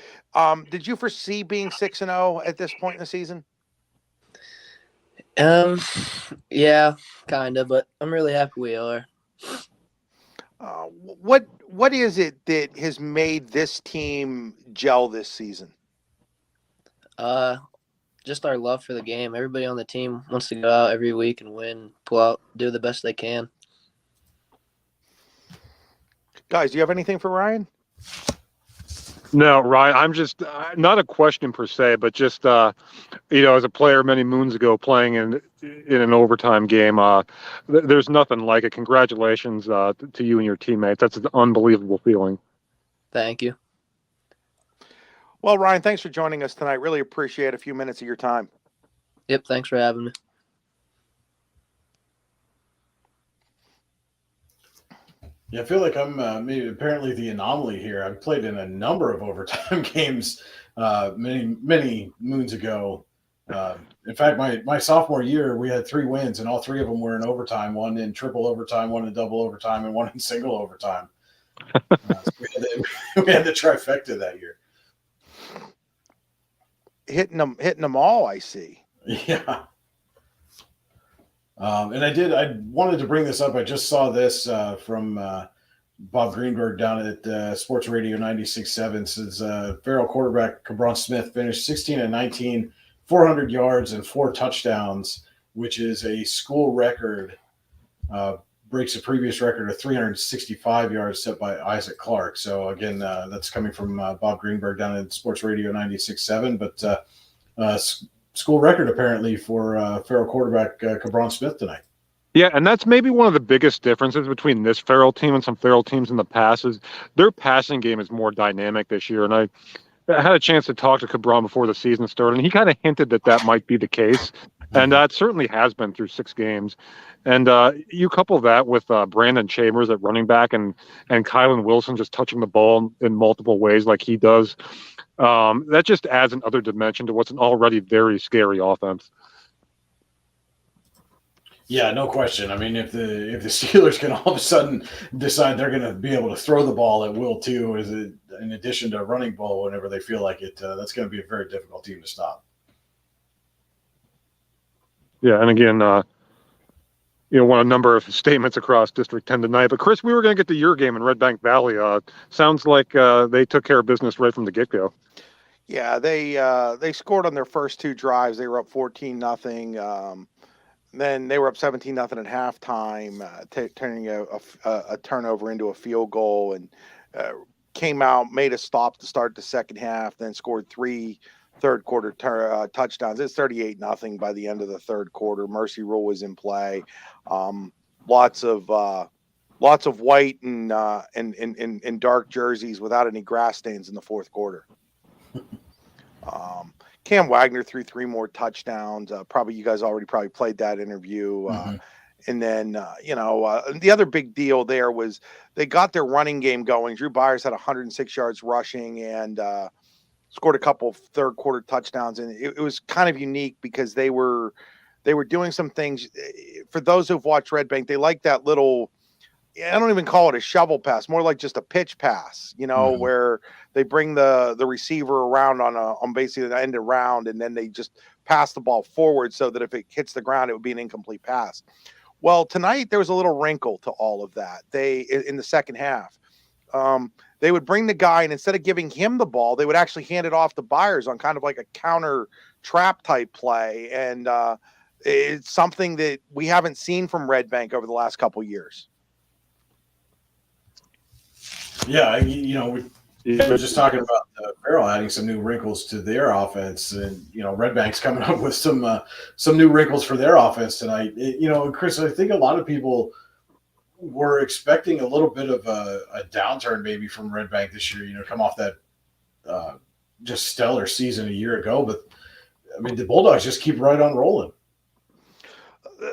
did you foresee being 6-0 at this point in the season? Yeah, kind of, but I'm really happy we are. What is it that has made this team gel this season? Just our love for the game. Everybody on the team wants to go out every week and win, pull out, do the best they can. Guys, do you have anything for Ryan? No, Ryan, I'm just not a question per se, but just as a player many moons ago playing in an overtime game, there's nothing like it. Congratulations to you and your teammates. That's an unbelievable feeling. Thank you. Well, Ryan, thanks for joining us tonight. Really appreciate a few minutes of your time. Yep, thanks for having me. Yeah, I feel like I'm maybe apparently the anomaly here. I've played in a number of overtime games many moons ago. In fact, my sophomore year, we had 3 wins, and all 3 of them were in overtime. One in triple overtime, one in double overtime, and one in single overtime. So we had the trifecta that year. Hitting them all, I see. Yeah. And I wanted to bring this up. I just saw this from Bob Greenberg down at Sports Radio 96.7. Says Farrell quarterback Cabron Smith finished 16-19, 400 yards and 4 touchdowns, which is a school record, breaks a previous record of 365 yards set by Isaac Clark. So again, that's coming from Bob Greenberg down at Sports Radio 96.7. But school record apparently for Farrell quarterback Cabron Smith tonight. Yeah, and that's maybe one of the biggest differences between this Farrell team and some Farrell teams in the past is their passing game is more dynamic this year. And I had a chance to talk to Cabron before the season started, and he kind of hinted that might be the case. And it certainly has been through 6 games. And you couple that with Brandon Chambers at running back and Kylan Wilson just touching the ball in multiple ways like he does. That just adds another dimension to what's an already very scary offense. Yeah, no question. I mean, if the Steelers can all of a sudden decide they're going to be able to throw the ball at will too, in addition to running ball whenever they feel like it, that's going to be a very difficult team to stop. Yeah, and again, won a number of statements across District 10 tonight. But Chris, we were going to get to your game in Red Bank Valley. Sounds like they took care of business right from the get-go. Yeah, they scored on their first 2 drives. They were up 14-0. Then they were up 17-0 at halftime, turning a turnover into a field goal. And came out, made a stop to start the second half, then scored 3 third quarter touchdowns. It's 38-0 by the end of the third quarter. Mercy rule was in play. Lots of white and dark jerseys without any grass stains in the fourth quarter. Cam Wagner threw 3 more touchdowns. Probably you guys already played that interview. And then, the other big deal there was they got their running game going. Drew Byers had 106 yards rushing and scored a couple third quarter touchdowns. And it was kind of unique because they were doing some things. For those who've watched Red Bank, they like that little, I don't even call it a shovel pass, more like just a pitch pass, where they bring the receiver around on basically the end of round, and then they just pass the ball forward so that if it hits the ground, it would be an incomplete pass. Well, tonight there was a little wrinkle to all of that. In the second half, they would bring the guy, and instead of giving him the ball, they would actually hand it off to Byers on kind of like a counter trap type play. And it's something that we haven't seen from Red Bank over the last couple years. Yeah, we were just talking about Farrell adding some new wrinkles to their offense, and Red Bank's coming up with some new wrinkles for their offense tonight. Chris, I think a lot of people were expecting a little bit of a downturn maybe from Red Bank this year. Come off that just stellar season a year ago, but I mean the Bulldogs just keep right on rolling.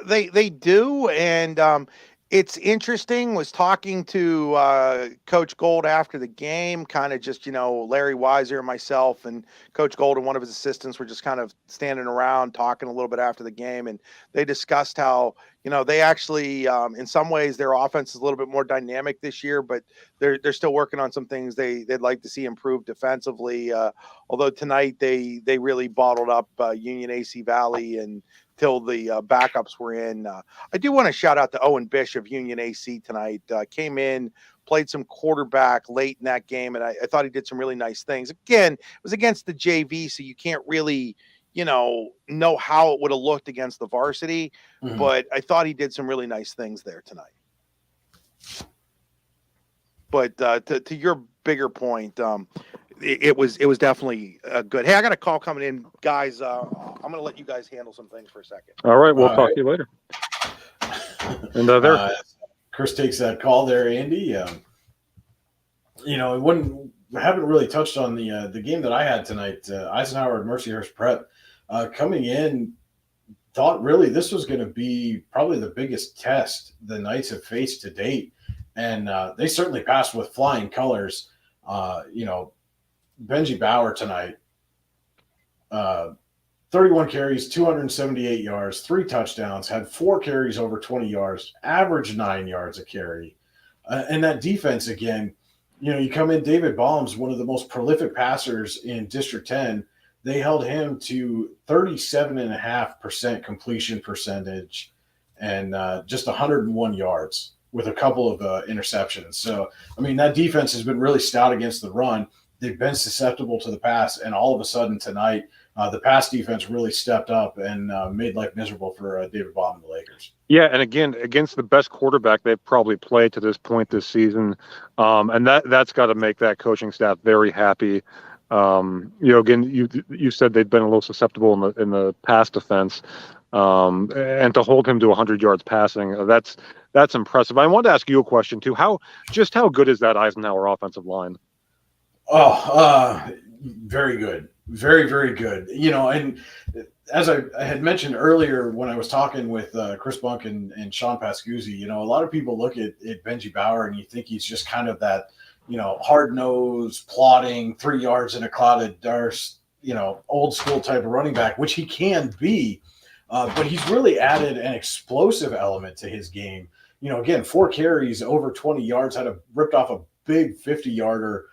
They do, and it's interesting. Was talking to Coach Gold after the game, kind of just, Larry Weiser and myself and Coach Gold and one of his assistants were just kind of standing around talking a little bit after the game. And they discussed how, they actually, in some ways, their offense is a little bit more dynamic this year, but they're still working on some things they'd like to see improved defensively. Although tonight they really bottled up Union AC Valley and till the backups were in. I do want to shout out to Owen Bish of Union AC tonight. Came in, played some quarterback late in that game, and I thought he did some really nice things. Again, it was against the JV, so you can't really, know how it would have looked against the varsity, but I thought he did some really nice things there tonight. But to your bigger point, it was definitely good. Hey, I got a call coming in, guys. I'm going to let you guys handle some things for a second. All right, we'll talk to you later. And there, Chris takes that call there, Andy. We haven't really touched on the game that I had tonight. Eisenhower and Mercyhurst Prep coming in, thought really this was going to be probably the biggest test the Knights have faced to date, and they certainly passed with flying colors. Benji Bauer tonight, 31 carries, 278 yards, 3 touchdowns, had 4 carries over 20 yards, averaged 9 yards a carry. And that defense, again, you come in, David Baum's one of the most prolific passers in District 10. They held him to 37.5% completion percentage and just 101 yards with a couple of interceptions. So, I mean, that defense has been really stout against the run. They've been susceptible to the pass, and all of a sudden tonight, the pass defense really stepped up and made life miserable for David Baum and the Lakers. Yeah, and again, against the best quarterback they've probably played to this point this season, and that's got to make that coaching staff very happy. Again, you said they've been a little susceptible in the pass defense, and to hold him to 100 yards passing, that's impressive. I wanted to ask you a question too. How good is that Eisenhower offensive line? Very good. Very, very good. And as I had mentioned earlier when I was talking with Chris Bunk and Sean Pascuzzi, a lot of people look at Benji Bauer and you think he's just kind of that, hard-nosed, plodding, 3 yards in a cloud of dust, old school type of running back, which he can be. But he's really added an explosive element to his game. Again, 4 carries over 20 yards, ripped off a big 50-yarder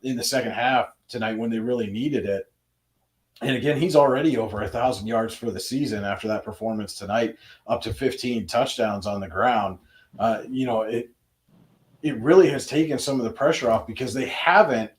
in the second half tonight when they really needed it. And again, he's already over 1,000 yards for the season after that performance tonight, up to 15 touchdowns on the ground. It really has taken some of the pressure off because they haven't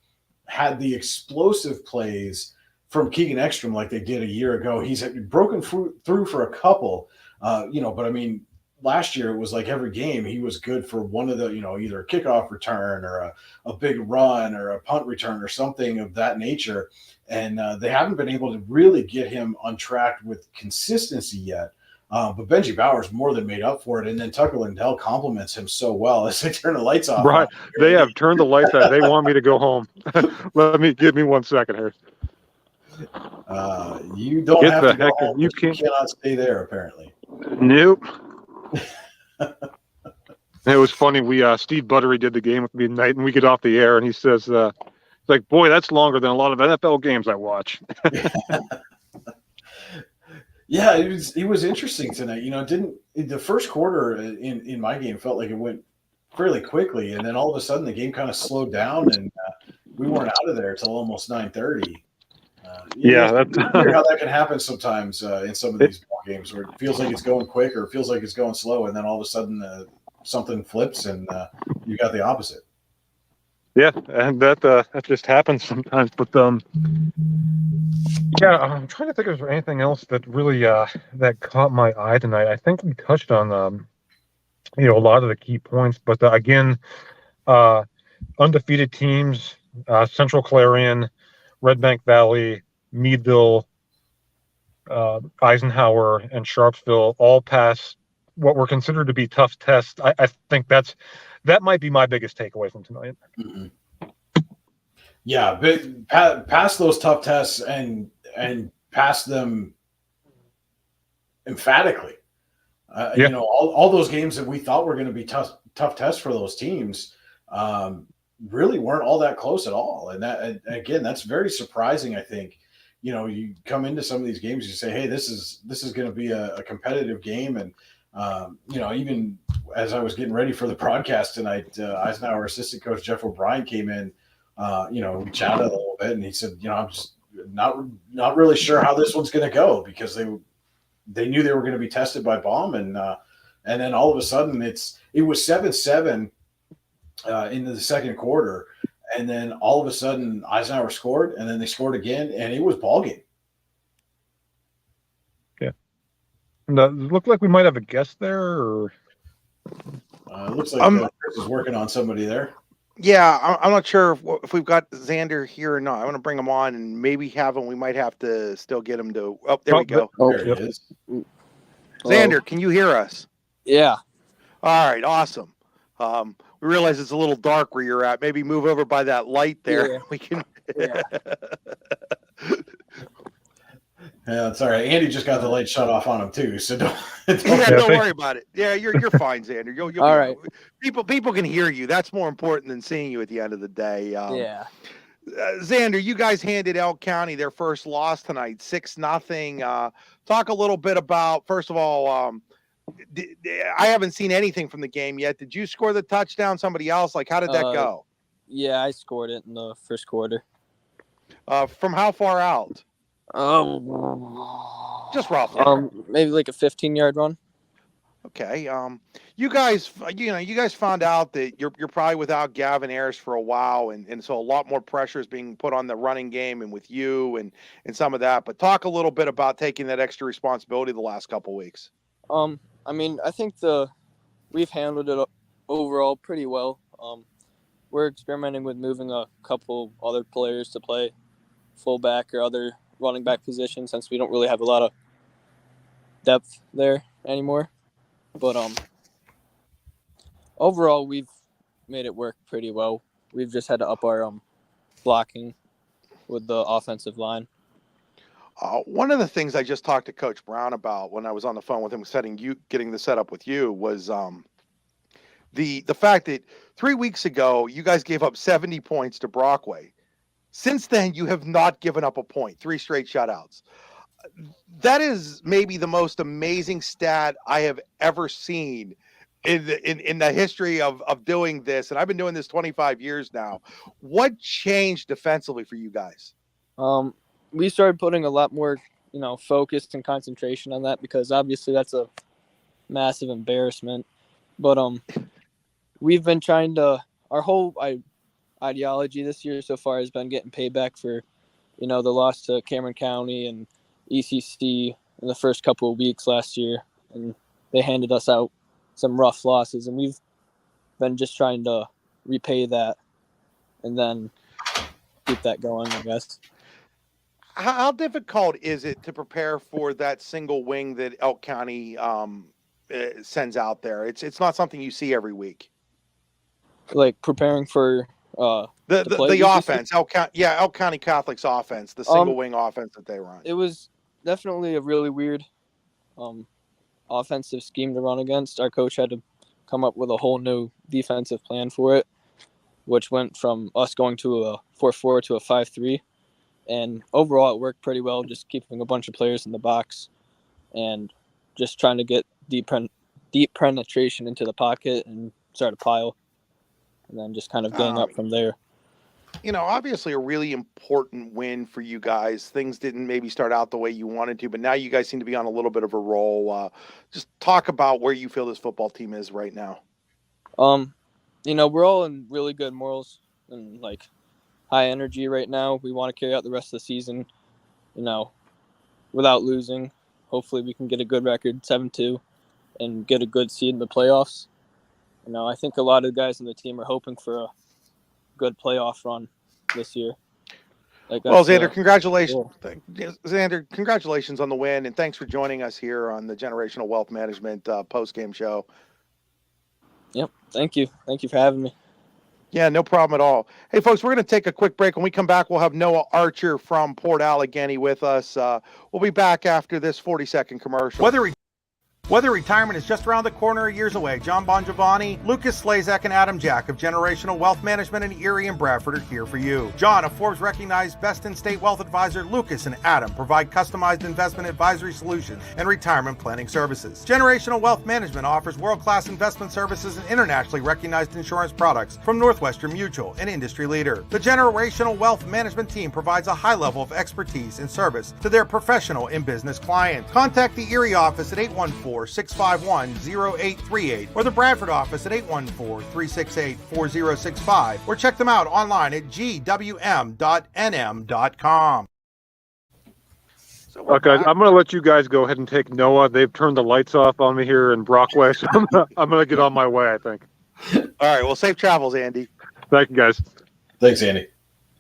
had the explosive plays from Keegan Ekstrom like they did a year ago. He's broken through for a couple, but I mean, last year, it was like every game he was good for one of the, either a kickoff return or a big run or a punt return or something of that nature. And they haven't been able to really get him on track with consistency yet. But Benji Bowers more than made up for it. And then Tucker Lindell compliments him so well as they turn the lights off. Right. They have turned the lights out. They want me to go home. Give me 1 second here. You don't Get have the to go heck home. you You cannot stay there, apparently. Nope. It was funny. Steve Buttery did the game with me tonight, and we get off the air, and he says, "It's like, boy, that's longer than a lot of NFL games I watch." Yeah, it was interesting tonight. The first quarter in my game felt like it went fairly quickly, and then all of a sudden the game kind of slowed down, and we weren't out of there till almost 9:30. That's weird how that can happen sometimes in some of these ball games where it feels like it's going quick or it feels like it's going slow, and then all of a sudden something flips and you got the opposite. Yeah, and that just happens sometimes. But I'm trying to think if there's anything else that really that caught my eye tonight. I think we touched on a lot of the key points, but again, undefeated teams, Central Clarion, Red Bank Valley, Meadville, Eisenhower, and Sharpsville all pass what were considered to be tough tests. I think that might be my biggest takeaway from tonight. Mm-hmm. Yeah, but pass those tough tests and pass them emphatically. All those games that we thought were going to be tough tests for those teams really weren't all that close at all. And again, that's very surprising. I think, you come into some of these games, you say, hey, this is going to be a competitive game. And, even as I was getting ready for the broadcast tonight, Eisenhower assistant coach Jeff O'Brien came in, we chatted a little bit, and he said, I'm just not really sure how this one's going to go, because they knew they were going to be tested by bomb. And then all of a sudden it was 7-7 into the second quarter. And then all of a sudden Eisenhower scored, and then they scored again, and it was ball game. Yeah. And, it looked like we might have a guest there, or it looks like Chris is working on somebody there. Yeah, I'm not sure if we've got Xander here or not. I want to bring him on, and maybe have him. We might have to still get him to. Oh, there we go. There he is. Xander, can you hear us? Yeah. All right, awesome. We realize it's a little dark where you're at. Maybe move over by that light there. Yeah. We can. Yeah. Yeah, it's all right. Andy just got the light shut off on him too, so don't worry about it. Yeah, you're fine, Xander. You'll all right. People can hear you. That's more important than seeing you at the end of the day. Yeah. Xander, you guys handed Elk County their first loss tonight, 6-0. Talk a little bit about, first of all, I haven't seen anything from the game yet. Did you score the touchdown? Somebody else? Like, how did that go? Yeah, I scored it in the first quarter. From how far out? Just roughly. Maybe like a 15-yard run. Okay. You guys found out that you're probably without Gavin Ayers for a while, and so a lot more pressure is being put on the running game and with you and some of that. But talk a little bit about taking that extra responsibility the last couple of weeks. I think we've handled it overall pretty well. We're experimenting with moving a couple other players to play fullback or other running back position, since we don't really have a lot of depth there anymore. But overall, we've made it work pretty well. We've just had to up our blocking with the offensive line. One of the things I just talked to Coach Brown about when I was on the phone with him, getting the setup with you, was the fact that 3 weeks ago you guys gave up 70 points to Brockway. Since then, you have not given up a point, 3 straight shutouts. That is maybe the most amazing stat I have ever seen in the history of doing this. And I've been doing this 25 years now. What changed defensively for you guys? We started putting a lot more, focus and concentration on that, because obviously that's a massive embarrassment. But we've been trying to, our whole ideology this year so far has been getting payback for, the loss to Cameron County and ECC in the first couple of weeks last year, and they handed us out some rough losses, and we've been just trying to repay that and then keep that going, I guess. How difficult is it to prepare for that single wing that Elk County sends out there? It's not something you see every week. Like preparing for the offense, Elk County Catholic's offense, the single wing offense that they run. It was definitely a really weird offensive scheme to run against. Our coach had to come up with a whole new defensive plan for it, which went from us going to a 4-4 to a 5-3. And overall, it worked pretty well, just keeping a bunch of players in the box and just trying to get deep penetration into the pocket and start a pile, and then just kind of gang up from there. Obviously a really important win for you guys. Things didn't maybe start out the way you wanted to, but now you guys seem to be on a little bit of a roll. Just talk about where you feel this football team is right now. We're all in really good morals and high energy right now. We want to carry out the rest of the season, without losing. Hopefully we can get a good record, 7-2, and get a good seed in the playoffs. I think a lot of the guys on the team are hoping for a good playoff run this year. Well, Xander, congratulations. Xander, congratulations on the win, and thanks for joining us here on the Generational Wealth Management post-game show. Yep, thank you. Thank you for having me. Yeah, no problem at all. Hey, folks, we're going to take a quick break. When we come back, we'll have Noah Archer from Port Allegany with us. We'll be back after this 40-second commercial. Whether retirement is just around the corner or years away, John Bongiovanni, Lucas Slazak, and Adam Jack of Generational Wealth Management in Erie and Bradford are here for you. John, a Forbes-recognized best-in-state wealth advisor, Lucas and Adam provide customized investment advisory solutions and retirement planning services. Generational Wealth Management offers world-class investment services and internationally recognized insurance products from Northwestern Mutual, an industry leader. The Generational Wealth Management team provides a high level of expertise and service to their professional and business clients. Contact the Erie office at 814-651-0838 or the Bradford office at 814-368-4065 or check them out online at gwm.nm.com. Okay, I'm going to let you guys go ahead and take Noah. They've turned the lights off on me here in Brockway, so I'm going to get on my way, I think. All right, well, safe travels, Andy. Thank you, guys. Thanks, Andy.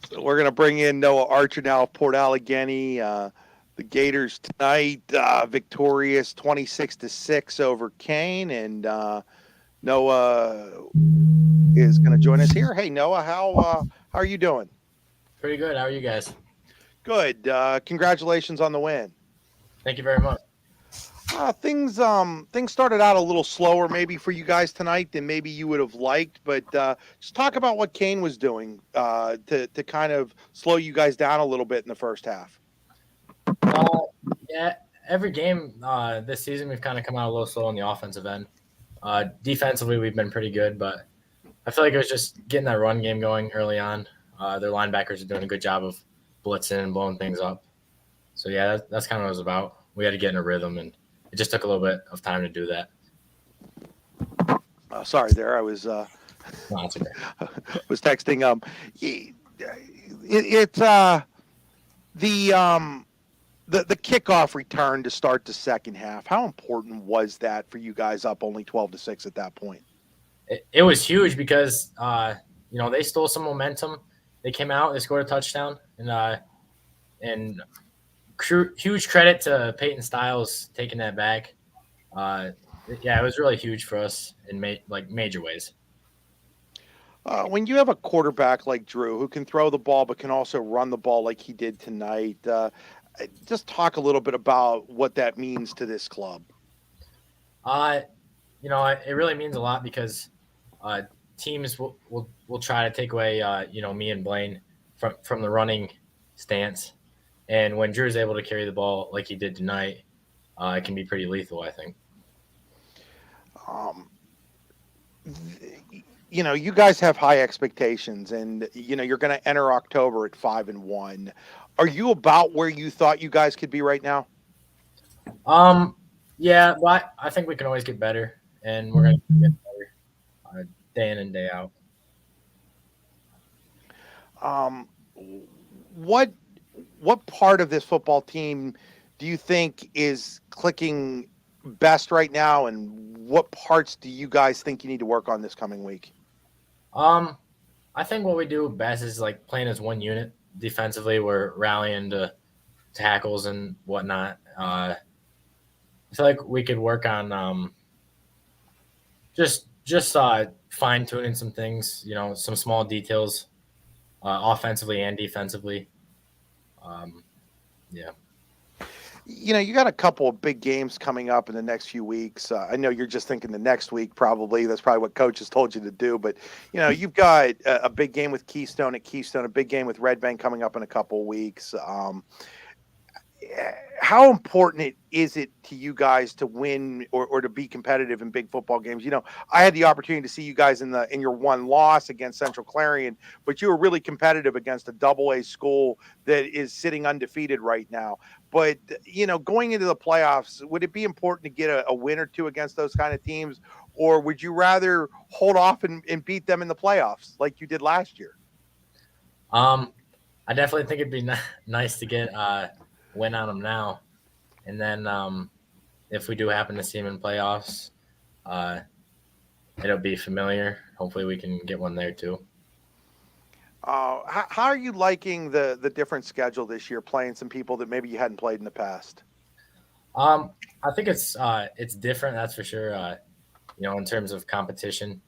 So we're going to bring in Noah Archer now of Port Allegany. The Gators tonight, victorious 26-6 over Kane, and Noah is going to join us here. Hey, Noah, how are you doing? Pretty good. How are you guys? Good. Congratulations on the win. Thank you very much. Things started out a little slower maybe for you guys tonight than maybe you would have liked, but just talk about what Kane was doing to kind of slow you guys down a little bit in the first half. Yeah, every game this season we've kind of come out a little slow on the offensive end. Defensively, we've been pretty good, but I feel like it was just getting that run game going early on. Their linebackers are doing a good job of blitzing and blowing things up. So, yeah, that's kind of what it was about. We had to get in a rhythm, and it just took a little bit of time to do that. Sorry there. I was No, it's okay. was texting. The kickoff return to start the second half, how important was that for you guys up only 12-6 at that point? It was huge because, they stole some momentum. They came out, they scored a touchdown, and huge credit to Peyton Styles taking that back. It was really huge for us in major ways. When you have a quarterback like Drew who can throw the ball but can also run the ball like he did tonight, just talk a little bit about what that means to this club. It really means a lot because teams will try to take away, me and Blaine from the running stance. And when Drew's able to carry the ball like he did tonight, it can be pretty lethal, I think. You guys have high expectations, and you're going to enter October at 5-1. Are you about where you thought you guys could be right now? Yeah, but I think we can always get better, and we're going to get better day in and day out. What part of this football team do you think is clicking best right now, and what parts do you guys think you need to work on this coming week? I think what we do best is like playing as one unit defensively. We're rallying to tackles and whatnot. I feel like we could work on just fine tuning some things. Some small details, offensively and defensively. Yeah. You got a couple of big games coming up in the next few weeks. I know you're just thinking the next week, probably. That's probably what coach has told you to do. But, you've got a big game with Keystone at Keystone, a big game with Red Bank coming up in a couple of weeks. How important is it to you guys to win or to be competitive in big football games? I had the opportunity to see you guys in your one loss against Central Clarion, but you were really competitive against a AA school that is sitting undefeated right now. But, going into the playoffs, would it be important to get a win or two against those kind of teams, or would you rather hold off and beat them in the playoffs like you did last year? I definitely think it'd be nice to get win on them now, and then if we do happen to see them in playoffs, it'll be familiar. Hopefully we can get one there too. How are you liking the different schedule this year, playing some people that maybe you hadn't played in the past? I think it's different, that's for sure. In terms of competition,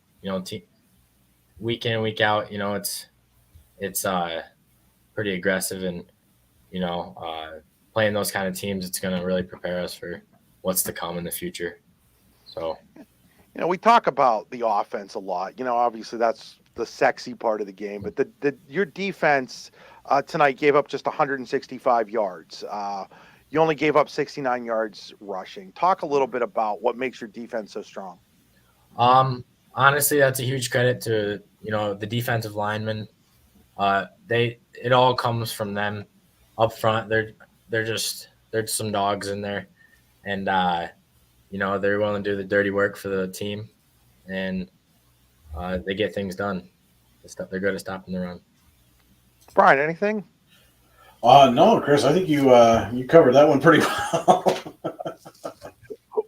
week in, week out, it's pretty aggressive, and playing those kind of teams, it's going to really prepare us for what's to come in the future. So, we talk about the offense a lot. Obviously that's the sexy part of the game, but your defense tonight gave up just 165 yards. You only gave up 69 yards rushing. Talk a little bit about what makes your defense so strong. Honestly, that's a huge credit to, the defensive linemen. It all comes from them up front. They're some dogs in there, and they're willing to do the dirty work for the team, and they get things done. They're good at stopping the run. Brian, anything? No, Chris. I think you covered that one pretty well.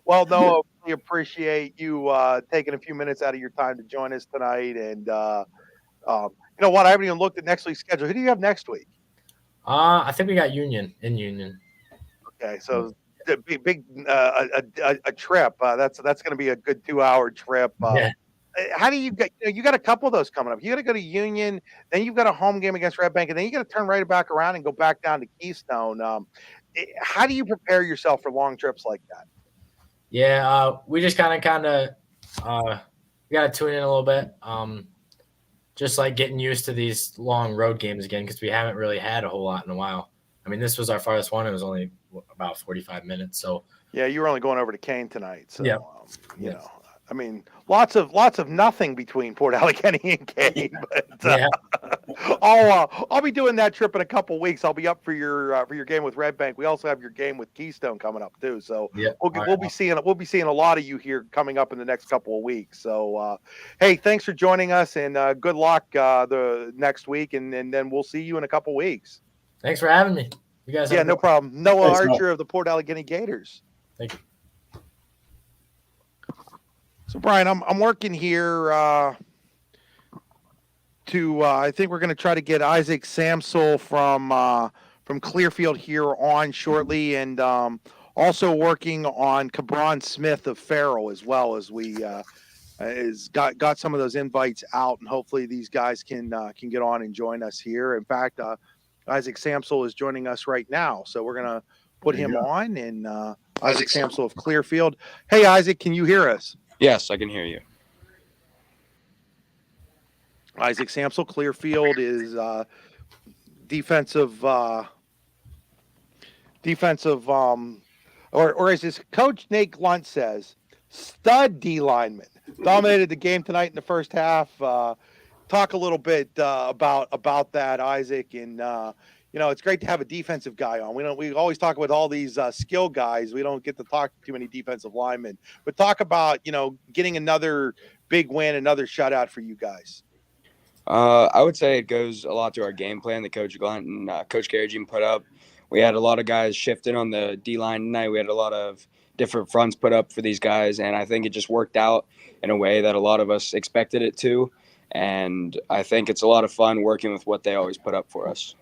Well, Noah, we appreciate you taking a few minutes out of your time to join us tonight. And you know what? I haven't even looked at next week's schedule. Who do you have next week? I think we got Union. Okay, so the big a trip. That's going to be a good 2-hour trip. Yeah. How do you get? You got a couple of those coming up. You got to go to Union, then you've got a home game against Red Bank, and then you got to turn right back around and go back down to Keystone. How do you prepare yourself for long trips like that? Yeah, we just kind of we got to tune in a little bit. Just like getting used to these long road games again, because we haven't really had a whole lot in a while. I mean, this was our farthest one. It was only about 45 minutes. So yeah, you were only going over to Kane tonight. So yeah. You know, I mean, lots of nothing between Port Allegheny and Kane. But I'll be doing that trip in a couple weeks. I'll be up for your game with Red Bank. We also have your game with Keystone coming up too. So we'll be seeing a lot of you here coming up in the next couple of weeks. So hey, thanks for joining us, and good luck the next week, and then we'll see you in a couple weeks. Thanks for having me. You guys. Yeah, no problem. Noah Archer of the Port Allegheny Gators. Thank you. So Brian, I'm working here to I think we're going to try to get Isaac Samsel from Clearfield here on shortly, and also working on Cabron Smith of Farrell as well, as we got some of those invites out, and hopefully these guys can get on and join us here. In fact, Isaac Samsel is joining us right now, so we're going to put him on. And Isaac Samsel of Clearfield. Hey, Isaac, can you hear us? Yes, I can hear you. Isaac Samsel, Clearfield, is defensive, or as his coach Nate Glunt says, stud D lineman. Dominated the game tonight in the first half. Talk a little bit about that, Isaac, and it's great to have a defensive guy on. We always talk about all these skill guys. We don't get to talk to too many defensive linemen. But talk about getting another big win, another shutout for you guys. I would say it goes a lot to our game plan that Coach Glunt and Coach Carrigan put up. We had a lot of guys shifting on the D line tonight. We had a lot of different fronts put up for these guys, and I think it just worked out in a way that a lot of us expected it to. And I think it's a lot of fun working with what they always put up for us.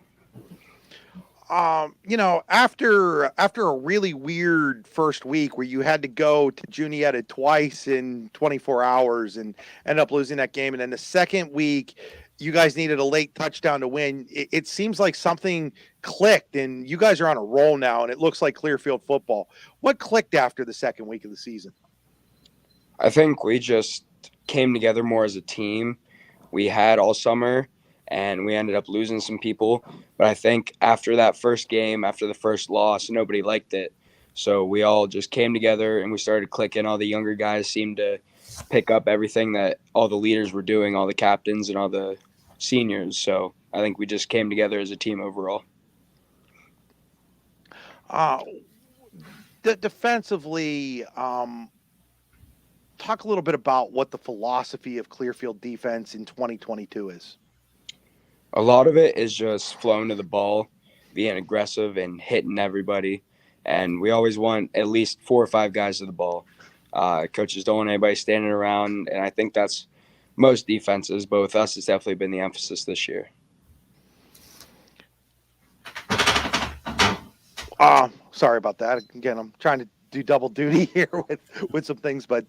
After a really weird first week where you had to go to Juniata twice in 24 hours and end up losing that game, and then the second week you guys needed a late touchdown to win, it seems like something clicked, and you guys are on a roll now, and it looks like Clearfield football. What clicked after the second week of the season? I think we just came together more as a team. We had all summer, and we ended up losing some people. But I think after that first game, after the first loss, nobody liked it. So we all just came together and we started clicking. All the younger guys seemed to pick up everything that all the leaders were doing, all the captains and all the seniors. So I think we just came together as a team overall. Defensively, talk a little bit about what the philosophy of Clearfield defense in 2022 is. A lot of it is just flowing to the ball, being aggressive and hitting everybody. And we always want at least 4 or 5 guys to the ball. Coaches don't want anybody standing around. And I think that's most defenses, but with us, it's definitely been the emphasis this year. Sorry about that. Again, I'm trying to do double duty here with some things, but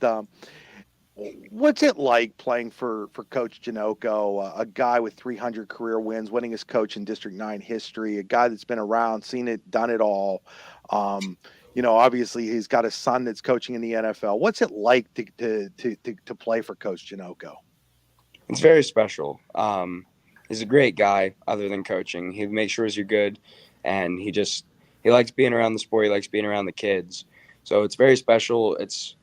what's it like playing for Coach Janoko, a guy with 300 career wins, winning as coach in District 9 history, a guy that's been around, seen it, done it all. Obviously he's got a son that's coaching in the NFL. What's it like to play for Coach Janoko? It's very special. He's a great guy other than coaching. He makes sure you're good, and he likes being around the sport. He likes being around the kids. So it's very special. It's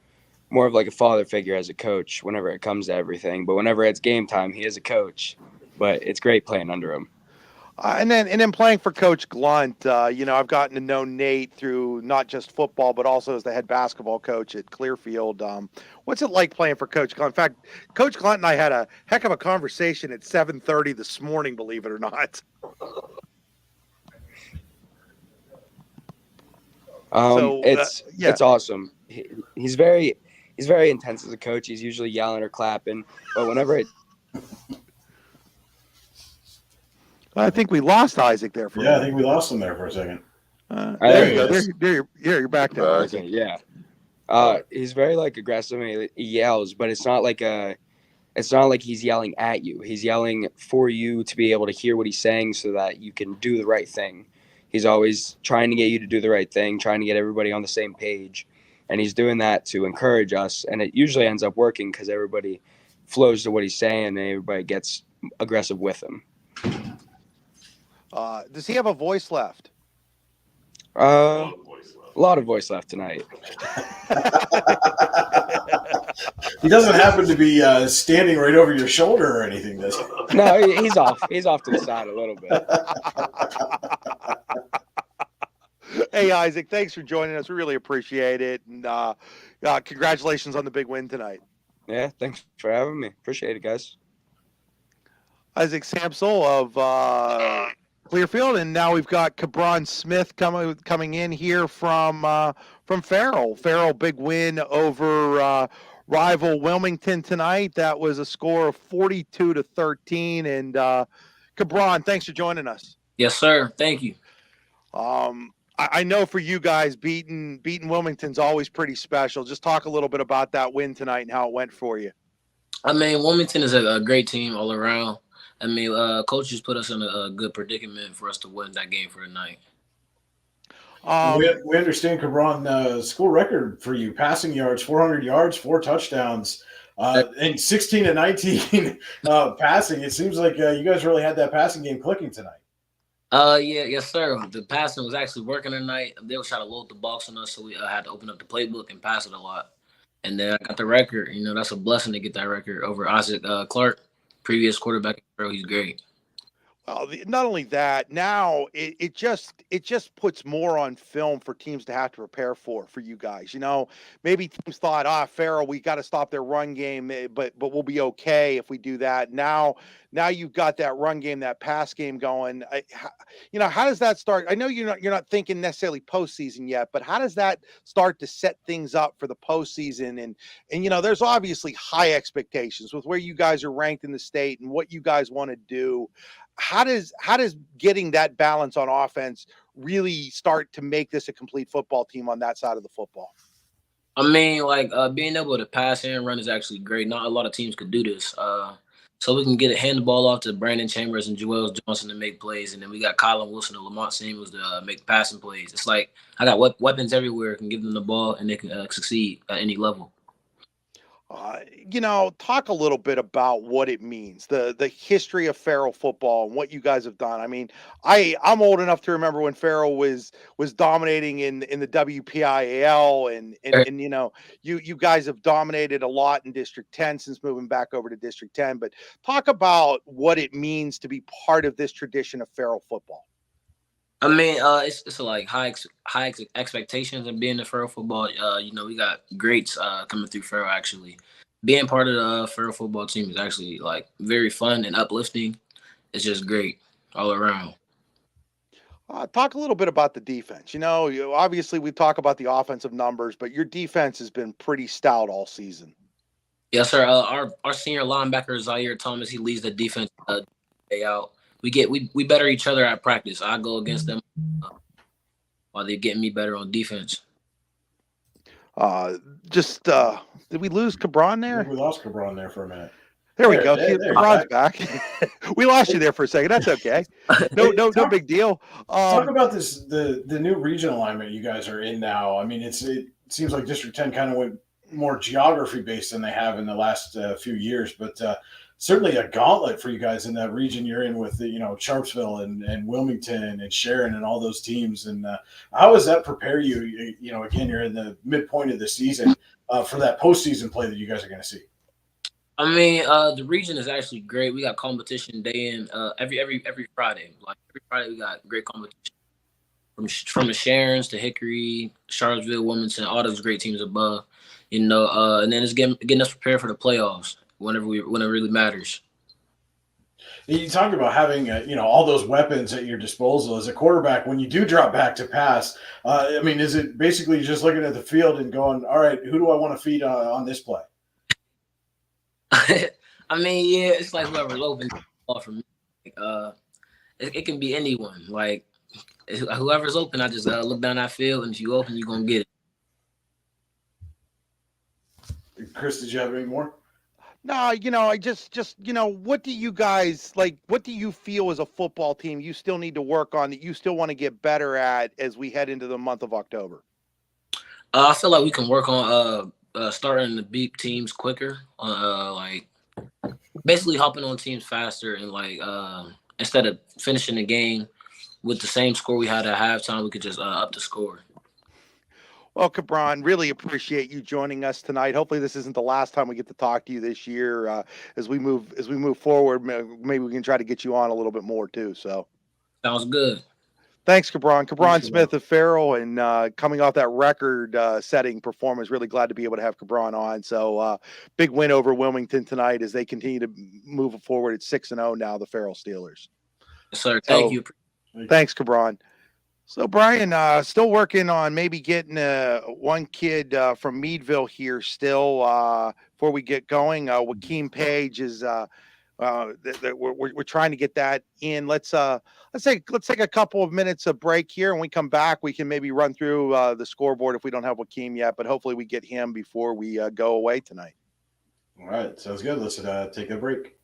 more of like a father figure as a coach whenever it comes to everything. But whenever it's game time, he is a coach. But it's great playing under him. And then playing for Coach Glunt, I've gotten to know Nate through not just football, but also as the head basketball coach at Clearfield. What's it like playing for Coach Glunt? In fact, Coach Glunt and I had a heck of a conversation at 7:30 this morning, believe it or not. It's awesome. He's very intense as a coach. He's usually yelling or clapping, but whenever I think we lost Isaac there for a minute. I think we lost him there for a second. There you go. You're back now. Okay, yeah. He's very aggressive. And he yells, but it's not like he's yelling at you. He's yelling for you to be able to hear what he's saying so that you can do the right thing. He's always trying to get you to do the right thing, trying to get everybody on the same page. And he's doing that to encourage us. And it usually ends up working because everybody flows to what he's saying and everybody gets aggressive with him. Does he have a voice left? A lot of voice left tonight. He doesn't happen to be standing right over your shoulder or anything, does he? No, he's off. He's off to the side a little bit. Hey, Isaac, thanks for joining us. We really appreciate it. And congratulations on the big win tonight. Yeah, thanks for having me. Appreciate it, guys. Isaac Samsel of Clearfield, and now we've got Cabron Smith coming in here from Farrell. Farrell, big win over rival Wilmington tonight. That was a score of 42-13. And Cabron, thanks for joining us. Yes, sir. Thank you. I know for you guys, beating Wilmington's always pretty special. Just talk a little bit about that win tonight and how it went for you. I mean, Wilmington is a great team all around. I mean, coaches put us in a good predicament for us to win that game for tonight. We understand, Cabron, school record for you, passing yards, 400 yards, 4 touchdowns, and 16-19 passing. It seems like you guys really had that passing game clicking tonight. Yes, sir. The passing was actually working tonight. They were trying to load the box on us, so we had to open up the playbook and pass it a lot. And then I got the record. That's a blessing to get that record over Isaac Clark, previous quarterback. He's great. Not only that, now it just puts more on film for teams to have to prepare for you guys. Maybe teams thought, Farrell, we got to stop their run game, but we'll be okay if we do that. Now you've got that run game, that pass game going. How does that start? I know you're not thinking necessarily postseason yet, but how does that start to set things up for the postseason? And there's obviously high expectations with where you guys are ranked in the state and what you guys want to do. How does getting that balance on offense really start to make this a complete football team on that side of the football? I mean, being able to pass and run is actually great. Not a lot of teams could do this. So we can hand the ball off to Brandon Chambers and Joel Johnson to make plays, and then we got Colin Wilson and Lamont Samuels to make passing plays. It's like I got weapons everywhere. Can give them the ball, and they can succeed at any level. Talk a little bit about what it means, the history of Farrell football and what you guys have done. I mean, I'm old enough to remember when Farrell was dominating in the WPIAL and you guys have dominated a lot in District 10 since moving back over to District 10. But talk about what it means to be part of this tradition of Farrell football. I mean, it's like high expectations of being in Farrell football. We got greats coming through Farrell. Actually, being part of the Farrell football team is actually very fun and uplifting. It's just great all around. Talk a little bit about the defense. Obviously we talk about the offensive numbers, but your defense has been pretty stout all season. Yes, sir. Our senior linebacker Zaire Thomas, he leads the defense day out. We better each other at practice. I go against them while they're getting me better on defense. Did we lose Cabron there? We lost Cabron there for a minute. There we go. Cabron's back. We lost you there for a second. That's okay. No big deal. Talk about this the new regional alignment you guys are in now. I mean, it seems like District 10 kind of went more geography based than they have in the last few years, but certainly a gauntlet for you guys in that region you're in with Sharpsville and Wilmington and Sharon and all those teams. And how does that prepare you? Again, you're in the midpoint of the season for that postseason play that you guys are going to see. I mean, the region is actually great. We got competition day in every Friday. Every Friday we got great competition from the Sharons to Hickory, Charlottesville, Wilmington, all those great teams above. And then it's getting us prepared for the playoffs when it really matters. You talked about having all those weapons at your disposal as a quarterback. When you do drop back to pass, is it basically just looking at the field and going, all right, who do I want to feed on this play? I mean, yeah, it's like whoever's open for me. It can be anyone. Like whoever's open, I just look down that field, and if you open, you're gonna get it. Chris, did you have any more? No, I just what do you guys like? What do you feel as a football team you still need to work on that you still want to get better at as we head into the month of October? I feel like we can work on starting to beat teams quicker. Basically hopping on teams faster and instead of finishing the game with the same score we had at halftime, we could just up the score. Well, Cabron, really appreciate you joining us tonight. Hopefully this isn't the last time we get to talk to you this year. As we move forward, maybe we can try to get you on a little bit more too. So sounds good. Thanks, Cabron. Cabron Smith of Farrell, and coming off that record-setting performance, really glad to be able to have Cabron on. So big win over Wilmington tonight as they continue to move forward at 6-0 now, the Farrell Steelers. Yes, sir. Thank you. Thanks, Cabron. So, Brian, still working on maybe getting one kid from Meadville here still before we get going. Wakeem Page is we're trying to get that in. Let's take a couple of minutes of break here, and we come back. We can maybe run through the scoreboard if we don't have Wakeem yet, but hopefully we get him before we go away tonight. All right, sounds good. Let's take a break.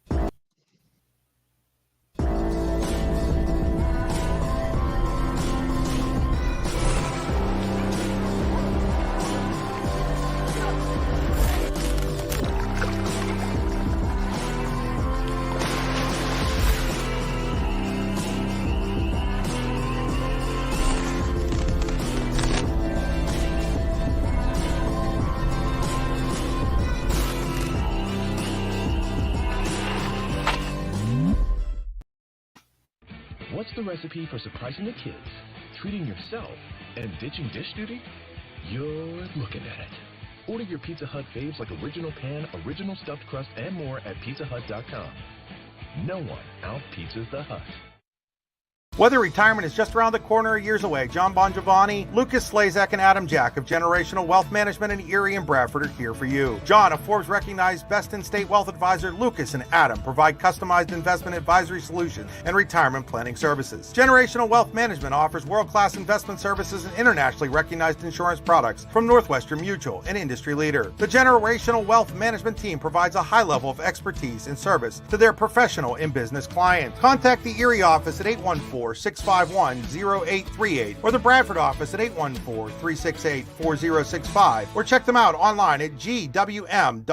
What's the recipe for surprising the kids, treating yourself, and ditching dish duty? You're looking at it. Order your Pizza Hut faves like original pan, original stuffed crust, and more at pizzahut.com. No one out-pizzas the Hut. Whether retirement is just around the corner or years away, John Bongiovanni, Lucas Slazak, and Adam Jack of Generational Wealth Management in Erie and Bradford are here for you. John, a Forbes-recognized best-in-state wealth advisor, Lucas and Adam provide customized investment advisory solutions and retirement planning services. Generational Wealth Management offers world-class investment services and internationally recognized insurance products from Northwestern Mutual, an industry leader. The Generational Wealth Management team provides a high level of expertise and service to their professional and business clients. Contact the Erie office at 814-651-0838 or the Bradford office at 814-368-4065 or check them out online at gwm.nm.com.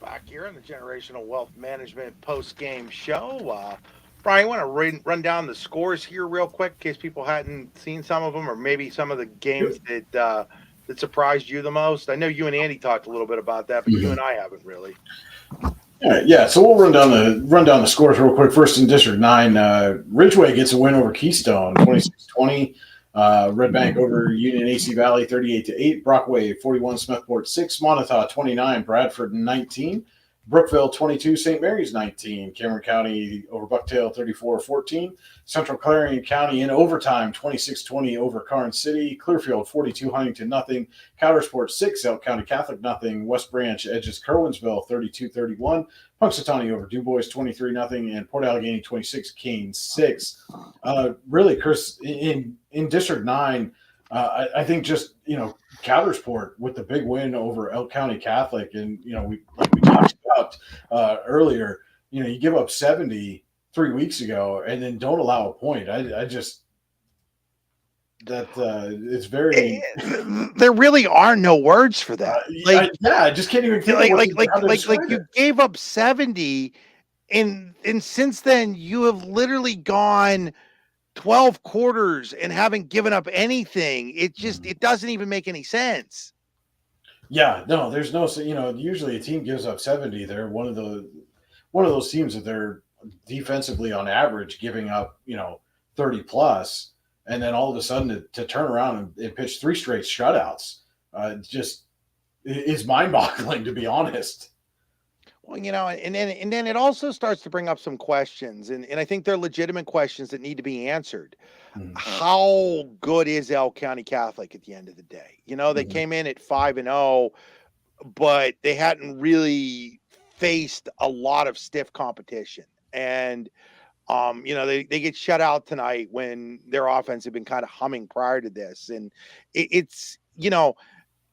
Back here in the Generational Wealth Management post-game show. Brian, you want to run down the scores here real quick in case people hadn't seen some of them or maybe some of the games that surprised you the most? I know you and Andy talked a little bit about that, but you and I haven't really. Yeah. So we'll run down the scores real quick. First in District 9, Ridgeway gets a win over Keystone, 26-20. Red Bank over Union AC Valley, 38-8. Brockway 41, Smethport 6. Montauk 29, Bradford 19. Brookville 22, St. Mary's 19. Cameron County over Bucktail 34-14. Central Clarion County in overtime 26-20 over Karnes City. Clearfield 42, Huntington nothing. Coudersport 6, Elk County Catholic nothing. West Branch edges Kerwinsville 32-31. Punxsutawney over DuBois 23-0. And Port Allegheny 26, Kane 6. Really, Chris, in District 9, I think just, Coudersport with the big win over Elk County Catholic. And, we talked about earlier, you give up 70 3 weeks ago and then don't allow a point. I just, it's very. There really are no words for that. I just can't even think like you gave up 70 and since then you have literally gone 12 quarters and haven't given up anything. It doesn't even make any sense. Yeah, no, there's no, usually a team gives up 70. They're one of those teams that they're defensively on average giving up, 30 plus. And then all of a sudden to turn around and pitch 3 straight shutouts, just is mind boggling, to be honest. Well, and then it also starts to bring up some questions, and I think they're legitimate questions that need to be answered. Mm-hmm. How good is Elk County Catholic at the end of the day? They came in at 5-0, but they hadn't really faced a lot of stiff competition. And, they get shut out tonight when their offense had been kind of humming prior to this. And it's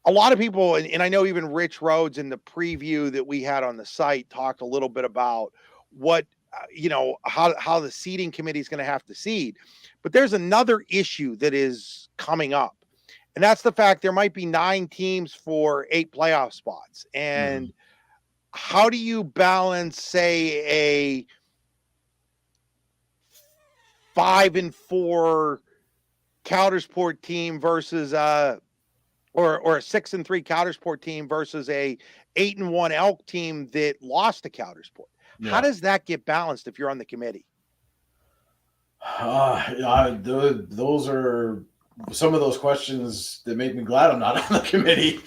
a lot of people, and I know even Rich Rhodes in the preview that we had on the site talked a little bit about what, how the seeding committee is going to have to seed. But there's another issue that is coming up, and that's the fact there might be 9 teams for 8 playoff spots. And how do you balance, say, a 5-4 Coudersport team versus or a 6-3 Coudersport team versus a 8-1 Elk team that lost to Coudersport? Yeah. How does that get balanced if you're on the committee? Those are some of those questions that make me glad I'm not on the committee.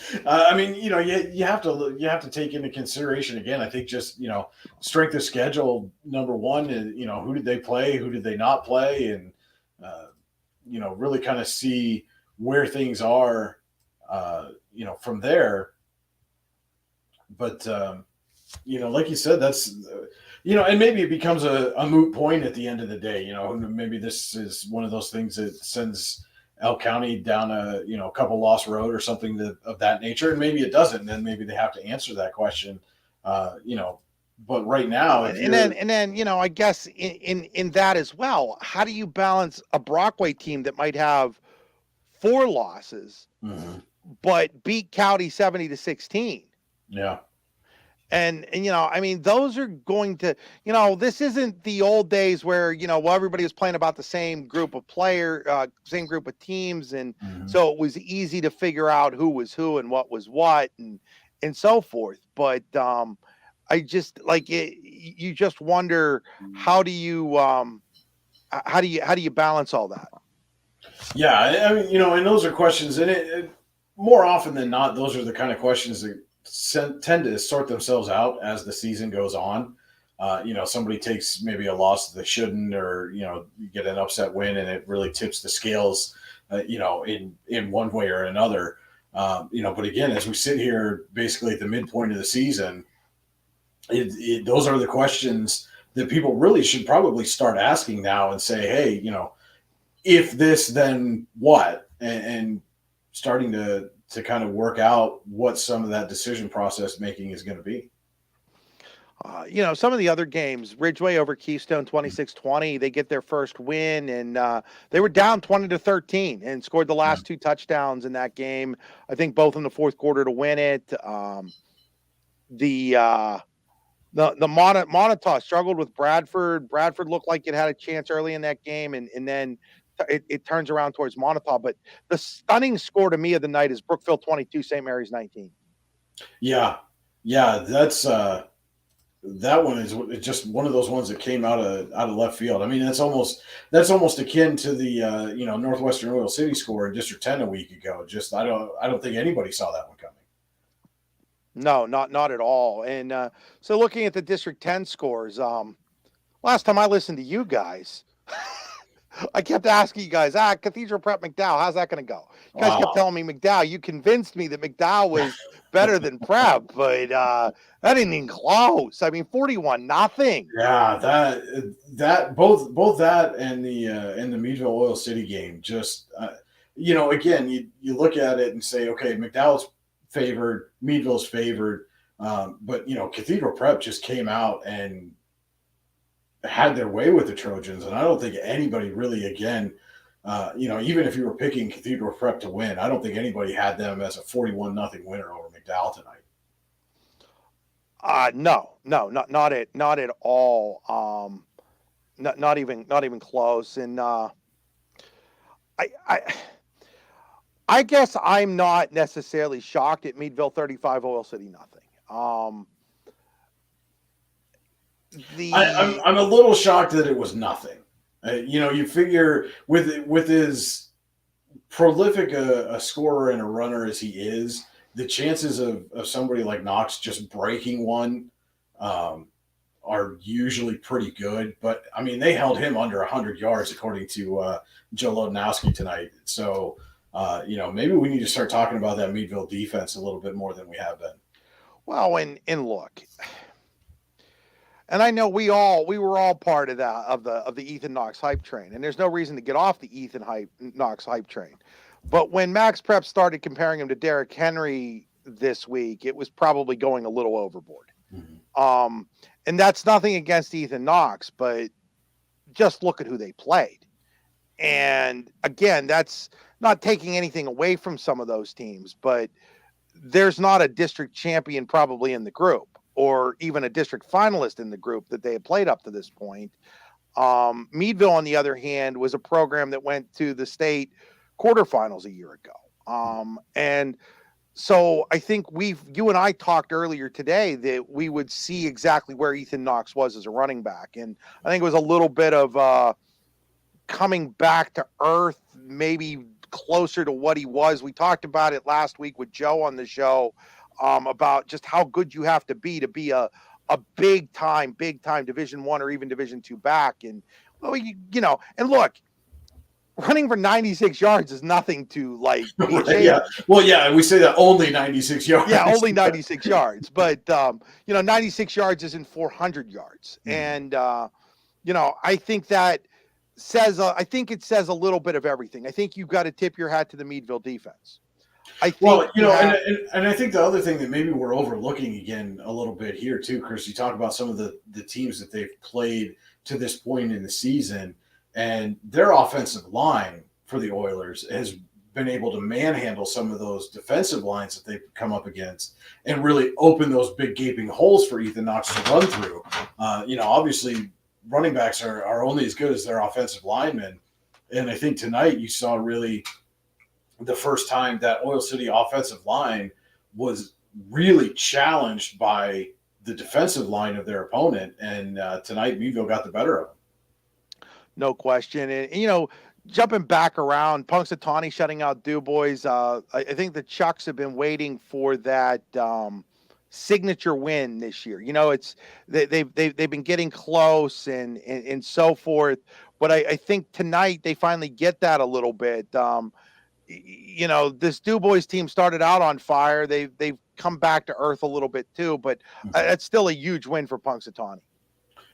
You have to take into consideration again. I think just strength of schedule, number one, and who did they play, who did they not play, and really kind of see where things are. From there, but like you said, that's and maybe it becomes a moot point at the end of the day. Maybe this is one of those things that sends Elk County down a couple loss road or something of that nature, and maybe it doesn't. And then maybe they have to answer that question. But right now, and then I guess in that as well, how do you balance a Brockway team that might have 4 losses? Mm-hmm. But beat County 70-16. Yeah. And those are going to, this isn't the old days where, everybody was playing about the same group of same group of teams. And so it was easy to figure out who was who and what was what and so forth. But I just like it. You just wonder how do you balance all that? Yeah, I mean, and those are questions, and it more often than not, those are the kind of questions that tend to sort themselves out as the season goes on. Somebody takes maybe a loss that they shouldn't, or you get an upset win, and it really tips the scales, in one way or another. But again, as we sit here, basically at the midpoint of the season, those are the questions that people really should probably start asking now and say, hey, if this, then what? And starting to kind of work out what some of that decision process making is going to be. Some of the other games, Ridgeway over Keystone 26-20, they get their first win, and they were down 20-13 and scored the last two touchdowns in that game. I think both in the fourth quarter to win it. The Montauk struggled with Bradford. Bradford looked like it had a chance early in that game, and then it turns around towards Montauk. But the stunning score to me of the night is Brookville 22, St. Mary's 19. Yeah, that's that one is just one of those ones that came out of left field. I mean, that's almost akin to the Northwestern Oil City score in District 10 a week ago. Just I don't think anybody saw that one coming. No, not at all. And so looking at the District 10 scores, last time I listened to you guys, I kept asking you guys, Cathedral Prep McDowell, how's that going to go? You guys kept telling me McDowell. You convinced me that McDowell was better than Prep, but that ain't even close. I mean, 41-0. Yeah, that both that and the Meadville Oil City game, just again, you look at it and say, okay, McDowell's favored, Meadville's favored, but Cathedral Prep just came out and had their way with the Trojans, and I don't think anybody really, again, even if you were picking Cathedral Prep to win, I don't think anybody had them as a 41-0 winner over McDowell tonight. No, not at all. Not even close. And I guess I'm not necessarily shocked at Meadville 35, Oil City 0. I'm a little shocked that it was nothing. You figure with as prolific a scorer and a runner as he is, the chances of somebody like Knox just breaking one are usually pretty good. But I mean, they held him under 100 yards according to Joe Lodnowski tonight. So maybe we need to start talking about that Meadville defense a little bit more than we have been. Well, and look. And I know we were all part of that of the Ethan Knox hype train, and there's no reason to get off the Ethan Knox hype train. But when Max Prep started comparing him to Derrick Henry this week, it was probably going a little overboard. Mm-hmm. And that's nothing against Ethan Knox, but just look at who they played. And again, that's not taking anything away from some of those teams, but there's not a district champion probably in the group, or even a district finalist in the group that they had played up to this point. Meadville, on the other hand, was a program that went to the state quarterfinals a year ago. And so I think you and I talked earlier today that we would see exactly where Ethan Knox was as a running back. And I think it was a little bit of coming back to earth, maybe closer to what he was. We talked about it last week with Joe on the show, about just how good you have to be a big time Division I or even Division II back. And and look, running for 96 yards is nothing to like be ashamed yeah. of. Well, yeah, we say that only 96 yards. Yeah, only 96 yards. But 96 yards isn't 400 yards. And I think that says it says a little bit of everything. I think you've got to tip your hat to the Meadville defense. I think, and I think the other thing that maybe we're overlooking again a little bit here too, Chris, you talk about some of the teams that they've played to this point in the season, and their offensive line for the Oilers has been able to manhandle some of those defensive lines that they've come up against and really open those big gaping holes for Ethan Knox to run through. Obviously running backs are only as good as their offensive linemen. And I think tonight you saw really the first time that Oil City offensive line was really challenged by the defensive line of their opponent. And tonight, Meadville got the better of them. No question. And jumping back around, Punxsutawney shutting out Du Bois. I think the Chucks have been waiting for that signature win this year. They've been getting close and so forth. But I think tonight they finally get that a little bit. This Du Bois team started out on fire. They've come back to earth a little bit too, but that's still a huge win for Punxsutawney.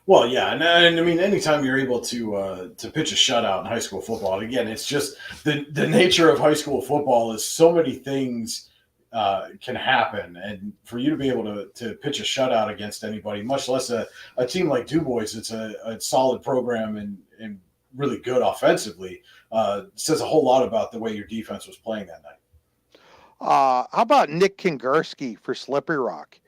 Well, yeah, and I mean, anytime you're able to pitch a shutout in high school football, and again, it's just the nature of high school football is so many things can happen, and for you to be able to pitch a shutout against anybody, much less a team like Du Bois, it's a solid program and really good offensively, says a whole lot about the way your defense was playing that night. How about Nick Kingerski for Slippery Rock?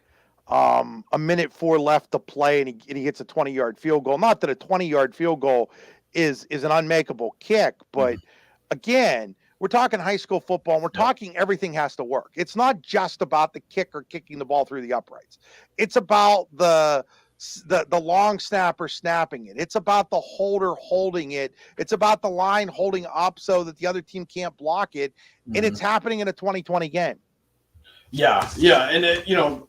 A minute 4 left to play, and he hits a 20-yard field goal. Not that a 20-yard field goal is an unmakeable kick, but again, we're talking high school football, and we're talking everything has to work. It's not just about the kicker kicking the ball through the uprights. It's about the long snapper snapping it. It's about the holder holding it. It's about the line holding up so that the other team can't block it, and it's happening in a 2020 game. Yeah, and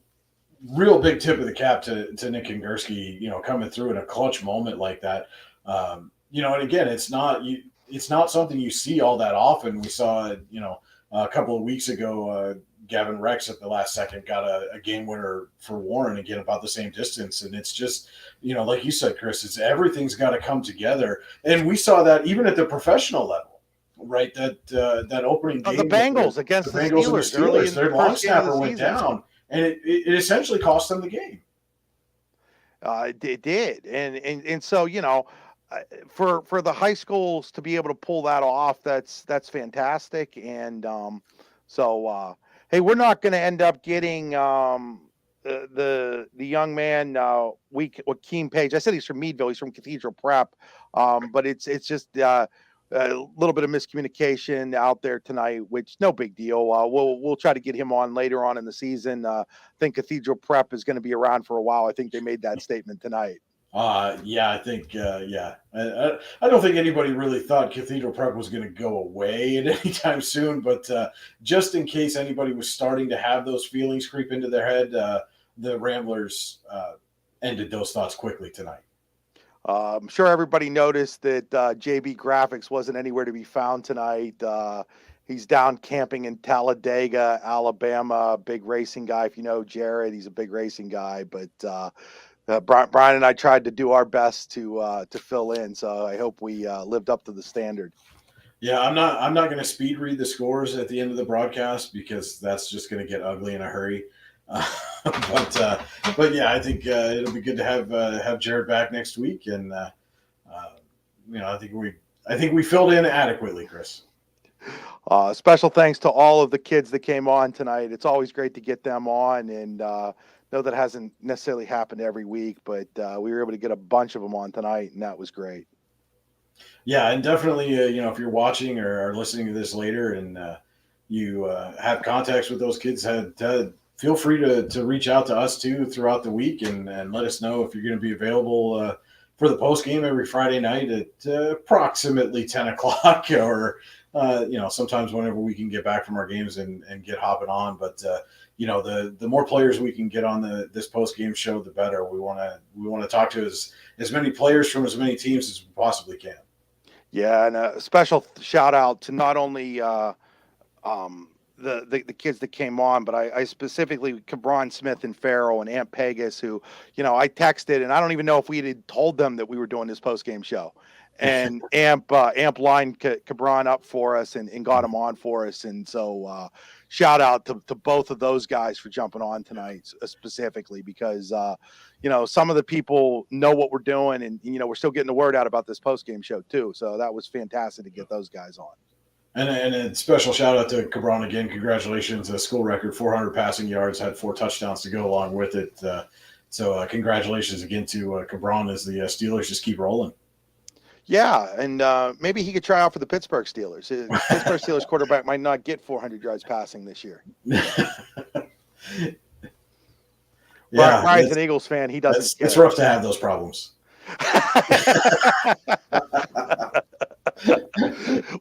real big tip of the cap to Nick Kingerski, coming through in a clutch moment like that. And again, it's not something you see all that often. We saw, a couple of weeks ago, Gavin Rex at the last second got a game winner for Warren, again, about the same distance. And it's just, like you said, Chris, everything's got to come together. And we saw that even at the the professional level, right? That opening game. The Bengals against the Steelers. Early in their long snapper went down. And it essentially cost them the game. It did, and so for the high schools to be able to pull that off, that's fantastic. And hey, we're not going to end up getting the young man Joaquin Page. I said he's from Meadville. He's from Cathedral Prep, but it's just. A little bit of miscommunication out there tonight, which no big deal. We'll try to get him on later on in the season. I think Cathedral Prep is going to be around for a while. I think they made that statement tonight. Yeah, I think I don't think anybody really thought Cathedral Prep was going to go away at any time soon, but just in case anybody was starting to have those feelings creep into their head, the Ramblers ended those thoughts quickly tonight. I'm sure everybody noticed that JB Graphics wasn't anywhere to be found tonight. He's down camping in Talladega, Alabama. Big racing guy. If you know Jared, he's a big racing guy. But Brian and I tried to do our best to fill in. So I hope we lived up to the standard. Yeah, I'm not going to speed read the scores at the end of the broadcast because that's just going to get ugly in a hurry. But yeah, I think it'll be good to have Jared back next week, and I think we filled in adequately, Chris. Special thanks to all of the kids that came on tonight. It's always great to get them on, and know that hasn't necessarily happened every week, but we were able to get a bunch of them on tonight, and that was great. Yeah, and definitely, if you're watching or listening to this later, and you have contacts with those kids, feel free to reach out to us too throughout the week and let us know if you're going to be available for the post game every Friday night at approximately 10 o'clock or, sometimes whenever we can get back from our games and get hopping on. But, the more players we can get on this post game show, the better. We want to talk to as many players from as many teams as we possibly can. Yeah. And a special shout out to not only, the kids that came on, but I specifically Cabron Smith and Farrell and Amp Pegas, who, I texted, and I don't even know if we had told them that we were doing this post game show, and Amp lined Cabron up for us and got him on for us. And so shout out to both of those guys for jumping on tonight specifically, because, some of the people know what we're doing, and, we're still getting the word out about this post game show too. So that was fantastic to get those guys on. And a special shout out to Cabron again. Congratulations. A school record, 400 passing yards, had 4 touchdowns to go along with it. So congratulations again to Cabron as the Steelers just keep rolling. Yeah, and maybe he could try out for the Pittsburgh Steelers. Pittsburgh Steelers quarterback might not get 400 yards passing this year. Yeah, Brian's an Eagles fan. He doesn't care. It's rough to have those problems.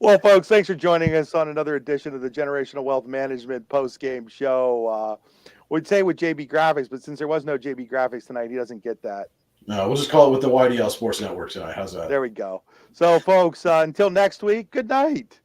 Well, folks, thanks for joining us on another edition of the Generational Wealth Management post-game show. We'd say with JB Graphics, but since there was no JB Graphics tonight, he doesn't get that. No, we'll just call it with the YDL Sports Network tonight. How's that? There we go. So, folks, until next week, good night.